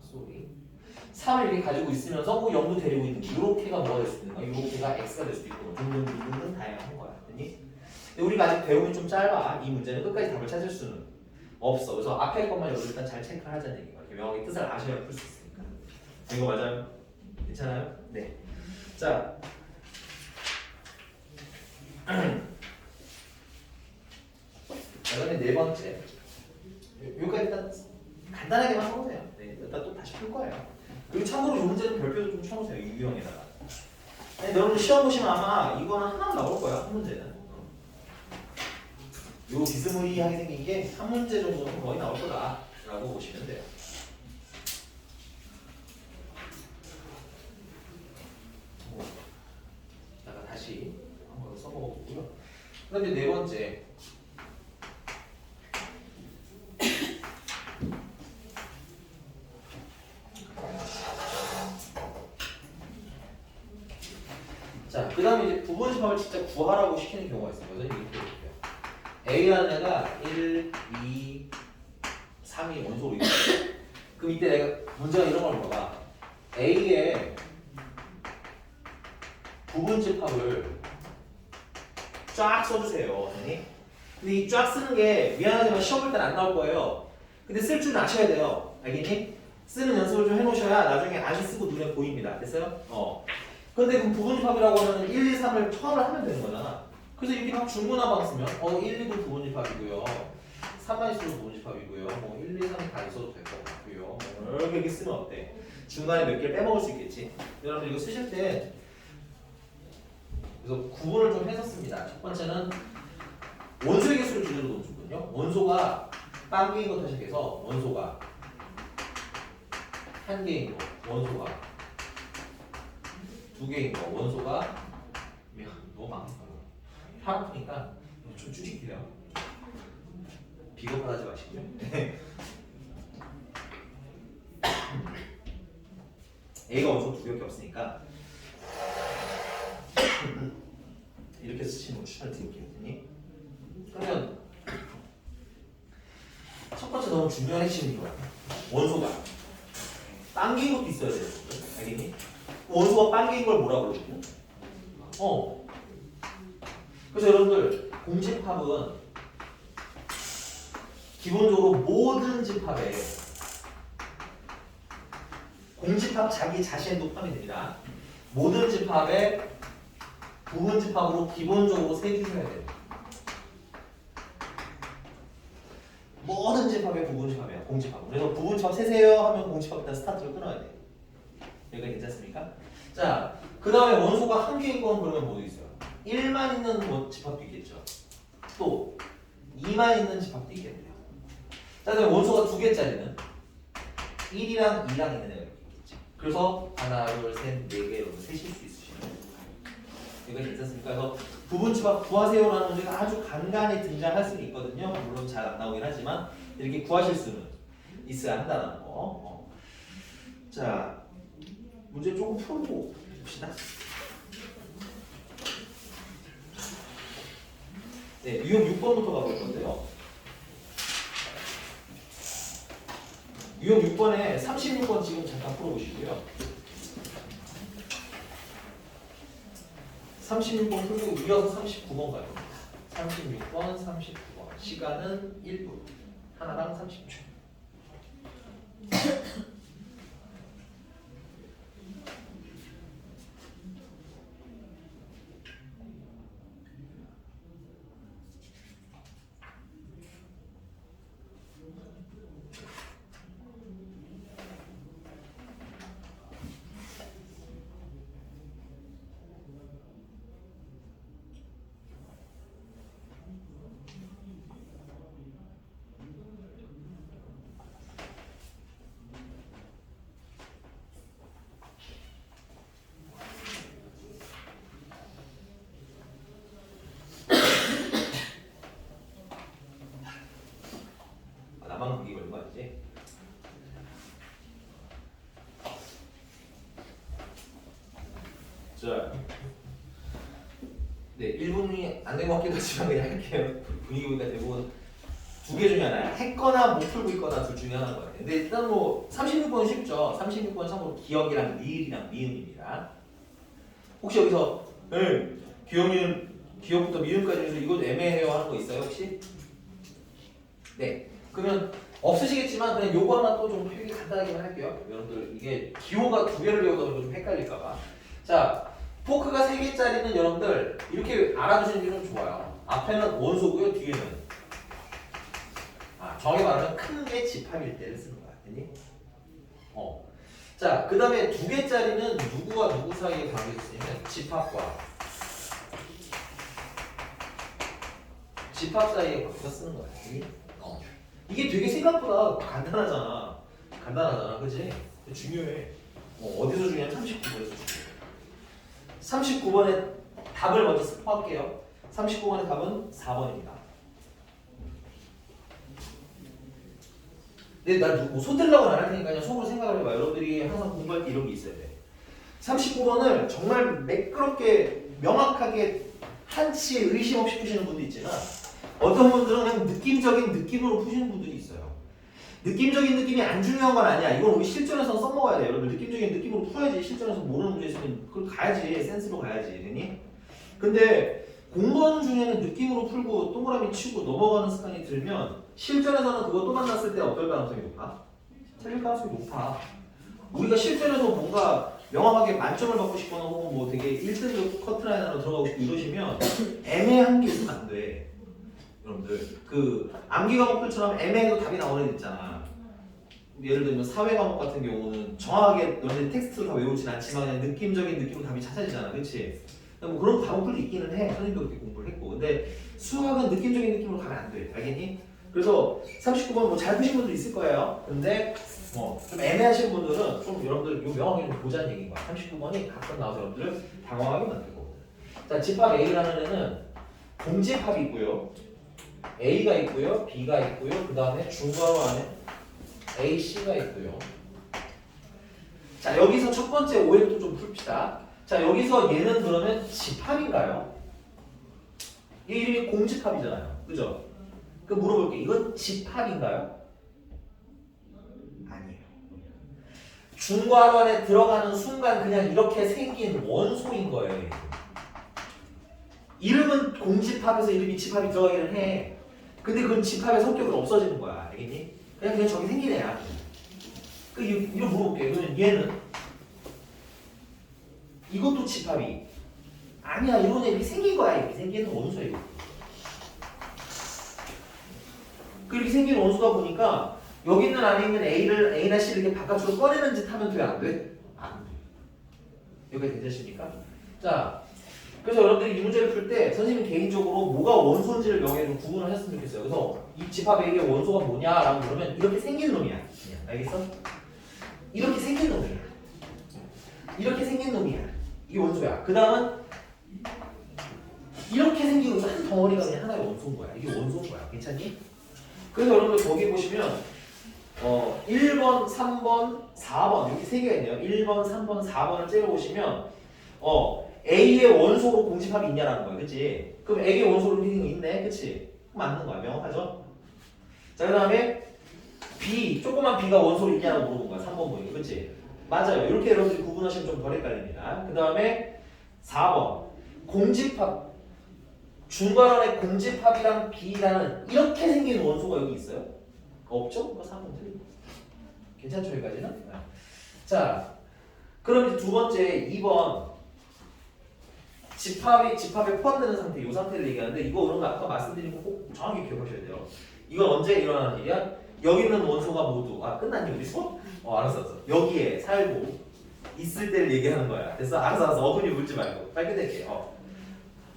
Speaker 1: 쏘리 3을 이렇게 가지고 있으면서 뭐 0도 데리고 있는 이렇게가 뭐가 될 수 있는 거야? 이렇게가 X가 될 수도 있고 등등 다양한 거야. 됐니? 근데 우리가 아직 배움이 좀 짧아. 이 문제는 끝까지 답을 찾을 수는 없어. 그래서 앞에 것만 여러분 일단 잘 체크를 하자는 얘기가 이렇게 명확히 뜻을 아셔야 풀 수 있으니까. 이거 맞아요? 괜찮아요? 네. 자, 그다음에 네 번째. 여기까지 일단 간단하게만 써보세요. 네, 일단 또 다시 풀 거예요. 그리고 참고로 이 문제는 별표도 좀 쳐보세요. 이 유형에다가. 네, 여러분 시험 보시면 아마 이거는 하나 나올 거야. 한 문제는. 요 비스무리하게 생긴 게 한 문제 정도는 거의 나올 거다라고 보시면 돼요. 다가 다시 한번 써보고요. 그다음에 네 번째. 자, 그 다음에 이제 부분집합을 진짜 구하라고 시키는 경우가 있어요. 그래서 이렇게 볼게요. A라는 애가 1, 2, 3이 원소로 있어요. 그럼 이때 내가 문제가 이런 걸 물어봐. A의 부분집합을 쫙 써주세요. 근데 이 쫙 쓰는 게 미안하지만 시험 볼 땐 안 나올 거예요. 근데 쓸 줄 아셔야 돼요. 알겠니? 쓰는 연습을 좀 해놓으셔야 나중에 안 쓰고 눈에 보입니다. 됐어요? 근데 그럼 부분집합이라고 하면 1, 2, 3을 처음을 하면 되는 거잖아. 그래서 이렇게 막 중문화방 쓰면 1, 2도 부분집합이고요. 3만 있어도 부분집합이고요. 뭐 1, 2, 3 다 있어도 될 것 같고요. 이렇게 쓰면 어때? 중간에 몇 개를 빼먹을 수 있겠지? 여러분 이거 쓰실 때 그래서 구분을 좀 해서 씁니다. 첫 번째는 원소의 개수를 기준으로 놓으시거든요. 원소가 한 개인 것부터 시작해서 원소가 한 개인 거, 원소가 두 개인 거, 원소가 너무 많아. 팔 아프니까 좀 줄일게요. 비겁하지 마시고요. A가 원소 두 개밖에 없으니까 이렇게 쓰시는 거 추천드릴게요. 그러면 첫 번째 너무 중요한 핵심인 것 같아요. 원소가 빵개인 것도 있어야 돼요. 알겠니? 원소가 빵개인 걸 뭐라 그러거든요? 그래서 여러분들 공집합은 기본적으로 모든 집합에 공집합 자기 자신도 포함이 됩니다. 모든 집합에 부분 집합으로 기본적으로 세주셔야 돼요. 모든 집합에 부분 집합이야. 공집합. 그래서 부분 집합 세세요 하면 공집합 일단 스타트를 끊어야 돼. 여기가 괜찮습니까? 자, 그 다음에 원소가 한 개인 건 그러면 뭐도 있어요? 1만 있는 뭐 집합도 있겠죠. 또 2만 있는 집합도 있겠네요. 자, 그다음에 원소가 두 개짜리는 1이랑 2랑 있는 애가 있겠죠. 그래서 하나, 둘, 셋, 네 개 이렇게 세실 수 있으시죠. 이거 괜찮습니까? 그래서 부분 집합 구하세요라는 문제가 아주 간간히 등장할 수는 있거든요. 물론 잘 안 나오긴 하지만 이렇게 구하실 수는 있어야 한다는 거. 자, 문제 조금 풀고 봅시다. 네, 유형 6번부터 가볼 건데요. 유형 6번에 36번 지금 잠깐 풀어보시고요. 36번 풀고 이어서 39번 가요. 36번, 39번. 시간은 1분. 하나랑 30초. 나만 그게 걸린 거 아니지? 자, 네, 1분이 안 된 것 같기도 하지만 그냥 할게요. 분위기 보니까 대부분 두 개 중에 하나야. 했거나 못 풀고 있거나 둘 중에 하나인 것 같아요. 근데 일단 뭐 36번 쉽죠? 36번 참고로 기억이랑 리을이랑 미음입니다. 혹시 여기서 기억, 미음, 기억부터 미음까지 해서 이거 애매해요 하는 거 있어요 혹시? 네. 그러면 없으시겠지만 그냥 요거 하나 또 좀 필기 간단하게만 할게요. 여러분들 이게 기호가 두 개를 배우다 보면 좀 헷갈릴까봐. 자, 포크가 3개짜리는 여러분들 이렇게 알아두시는 게 좀 좋아요. 앞에는 원소고요, 뒤에는 정확히 말하면 큰 게 집합일 때를 쓰는 거야. 됐니? 자, 그 다음에 2개짜리는 누구와 누구 사이에 관계가 있으냐면 집합 사이에 관계가 쓰는 거야. 됐니? 이게 되게 생각보다 간단하잖아. 그치? 중요해. 어디서 중요해? 39번에서 중요해. 39번의 답을 먼저 스포할게요. 39번의 답은 4번입니다. 근데 나 손 들라고는 안 할 테니까 그냥 속으로 생각을 해봐. 여러분들이 항상 공부할 때 이런 게 있어야 돼. 39번을 정말 매끄럽게 명확하게 한치의 의심 없이 푸시는 분도 있지만 어떤 분들은 그냥 느낌적인 느낌으로 푸시는 분들이 있어요. 느낌적인 느낌이 안 중요한 건 아니야. 이건 우리 실전에서 써먹어야 돼. 여러분 느낌적인 느낌으로 풀어야지. 실전에서 모르는 문제 있으면 그걸 가야지. 센스로 가야지. 되니? 근데 공부하는 중에는 느낌으로 풀고 동그라미 치고 넘어가는 습관이 들면 실전에서는 그거 또 만났을 때 어떨 가능성이 높아? 틀릴 가능성이 높아. 우리가 실전에서 뭔가 명확하게 만점을 받고 싶거나 혹은 뭐 되게 1등급 커트라인 안으로 들어가고 싶고 이러시면 애매한 게 있으면 안 돼. 여러분들 그 암기 과목들처럼 애매해도 답이 나오는 애 있잖아. 예를 들면 사회 과목 같은 경우는 정확하게 너네 텍스트를 다 외우진 않지만 그냥 느낌적인 느낌으로 답이 찾아지잖아. 그치? 뭐 그런 과목들도 있기는 해. 선생님도 그렇게 공부를 했고. 근데 수학은 느낌적인 느낌으로 가면 안 돼. 알겠니? 그래서 39번 뭐 잘 푸신 분도 있을 거예요. 근데 좀 애매하신 분들은 좀 여러분들 요 명확하게 좀 보자는 얘기인 거야. 39번이 가끔 나와서 여러분들을 당황하게 만들 거거든. 자, 집합 A라는 애는 공집합이 있고요. A가 있고요. B가 있고요. 그 다음에 중괄호 안에 A, C가 있고요. 자, 여기서 첫 번째 오해부터 좀 풉시다. 자, 여기서 얘는 그러면 집합인가요? 얘 이름이 공집합이잖아요. 그죠? 그럼 물어볼게. 이건 집합인가요? 아니에요. 중괄호 안에 들어가는 순간 그냥 이렇게 생긴 원소인 거예요. 이름은 공집합에서 이름이 집합이 들어가기는 해. 근데 그건 집합의 성격은 없어지는 거야. 알겠니? 그냥 저기 생긴 애야. 이거 물어볼게. 그러면 얘는 이것도 집합이 아니야. 이런 애 이렇게 생긴 거야. 이렇게 생기는 원소야. 이거. 그렇게 생긴 원소다 보니까 여기 있는 안에 있는 A나 C를 이렇게 바깥으로 꺼내는 짓 하면 돼? 안 돼? 안 돼. 여기까지 괜찮습니까? 자, 그래서 여러분들이 이 문제를 풀 때 선생님 개인적으로 뭐가 원소인지를 명예에 좀 구분을 했으면 좋겠어요. 그래서 이 집합 A의 원소가 뭐냐라고 물으면 이렇게 생긴 놈이야. 그냥. 알겠어? 이렇게 생긴 놈이야. 이렇게 생긴 놈이야. 이게 원소야. 그 다음은 이렇게 생긴 한 덩어리가 그냥 하나의 원소인 거야. 이게 원소인 거야. 괜찮니? 그래서 여러분들 거기 보시면 1번, 3번, 4번 이렇게 세 개가 있네요. 1번, 3번, 4번을 째려보시면 A의 원소로 공집합이 있냐라는 거야. 그치? 그럼 A의 원소로 생긴 거 있네. 그치? 맞는 거야. 명확하죠? 자, 그 다음에 B, 조그만 B가 원소로 있냐라고 물어본 거야. 3번 보니까. 그치? 맞아요. 이렇게 여러분들이 구분하시면 좀 덜 헷갈립니다. 그 다음에 4번 공집합 중괄원의 공집합이랑 B라는 이렇게 생긴 원소가 여기 있어요? 없죠? 그거 3번 틀린 거. 괜찮죠? 여기까지는? 네. 자, 그럼 이제 두 번째 2번 집합에 포함되는 상태, 이 상태를 얘기하는데 이거 그런 거 아까 말씀드린 거 꼭 정확히 기억하셔야 돼요. 이건 언제 일어나는 일이야? 여기 있는 원소가 모두 끝났니 우리 수업? 알았어. 여기에 살고 있을 때를 얘기하는 거야. 됐어? 알았어. 어근이 물지 말고 빨리 끝낼게.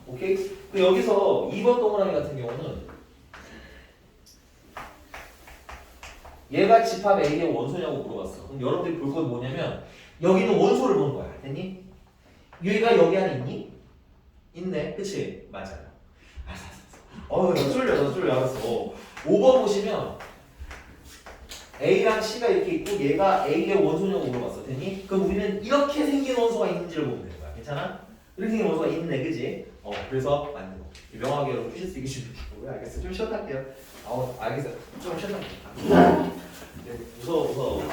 Speaker 1: 오케이? 근데 여기서 2번 동그라미 같은 경우는 얘가 집합 A의 원소냐고 물어봤어. 그럼 여러분들이 볼 건 뭐냐면 여기는 원소를 보는 거야. 됐니? 얘가 여기 안에 있니? 있네. 그치? 맞아요. 나 쫄려. 알았어. 5번 보시면 A랑 C가 이렇게 있고 얘가 A의 원소냐고 물어봤어. 됐니? 그럼 우리는 이렇게 생긴 원소가 있는지를 보면 되는 거야. 괜찮아? 이렇게 생긴 원소가 있네. 그치? 그래서 맞는 거. 명확하게 여러분 푸실 수 있게 준비해주고요. 알겠어. 좀 쉬었다 할게요. 알겠어. 좀 쉬었다 할게요. 무서워.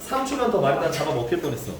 Speaker 1: 3초만 더 말했다 잡아먹힐 뻔했어.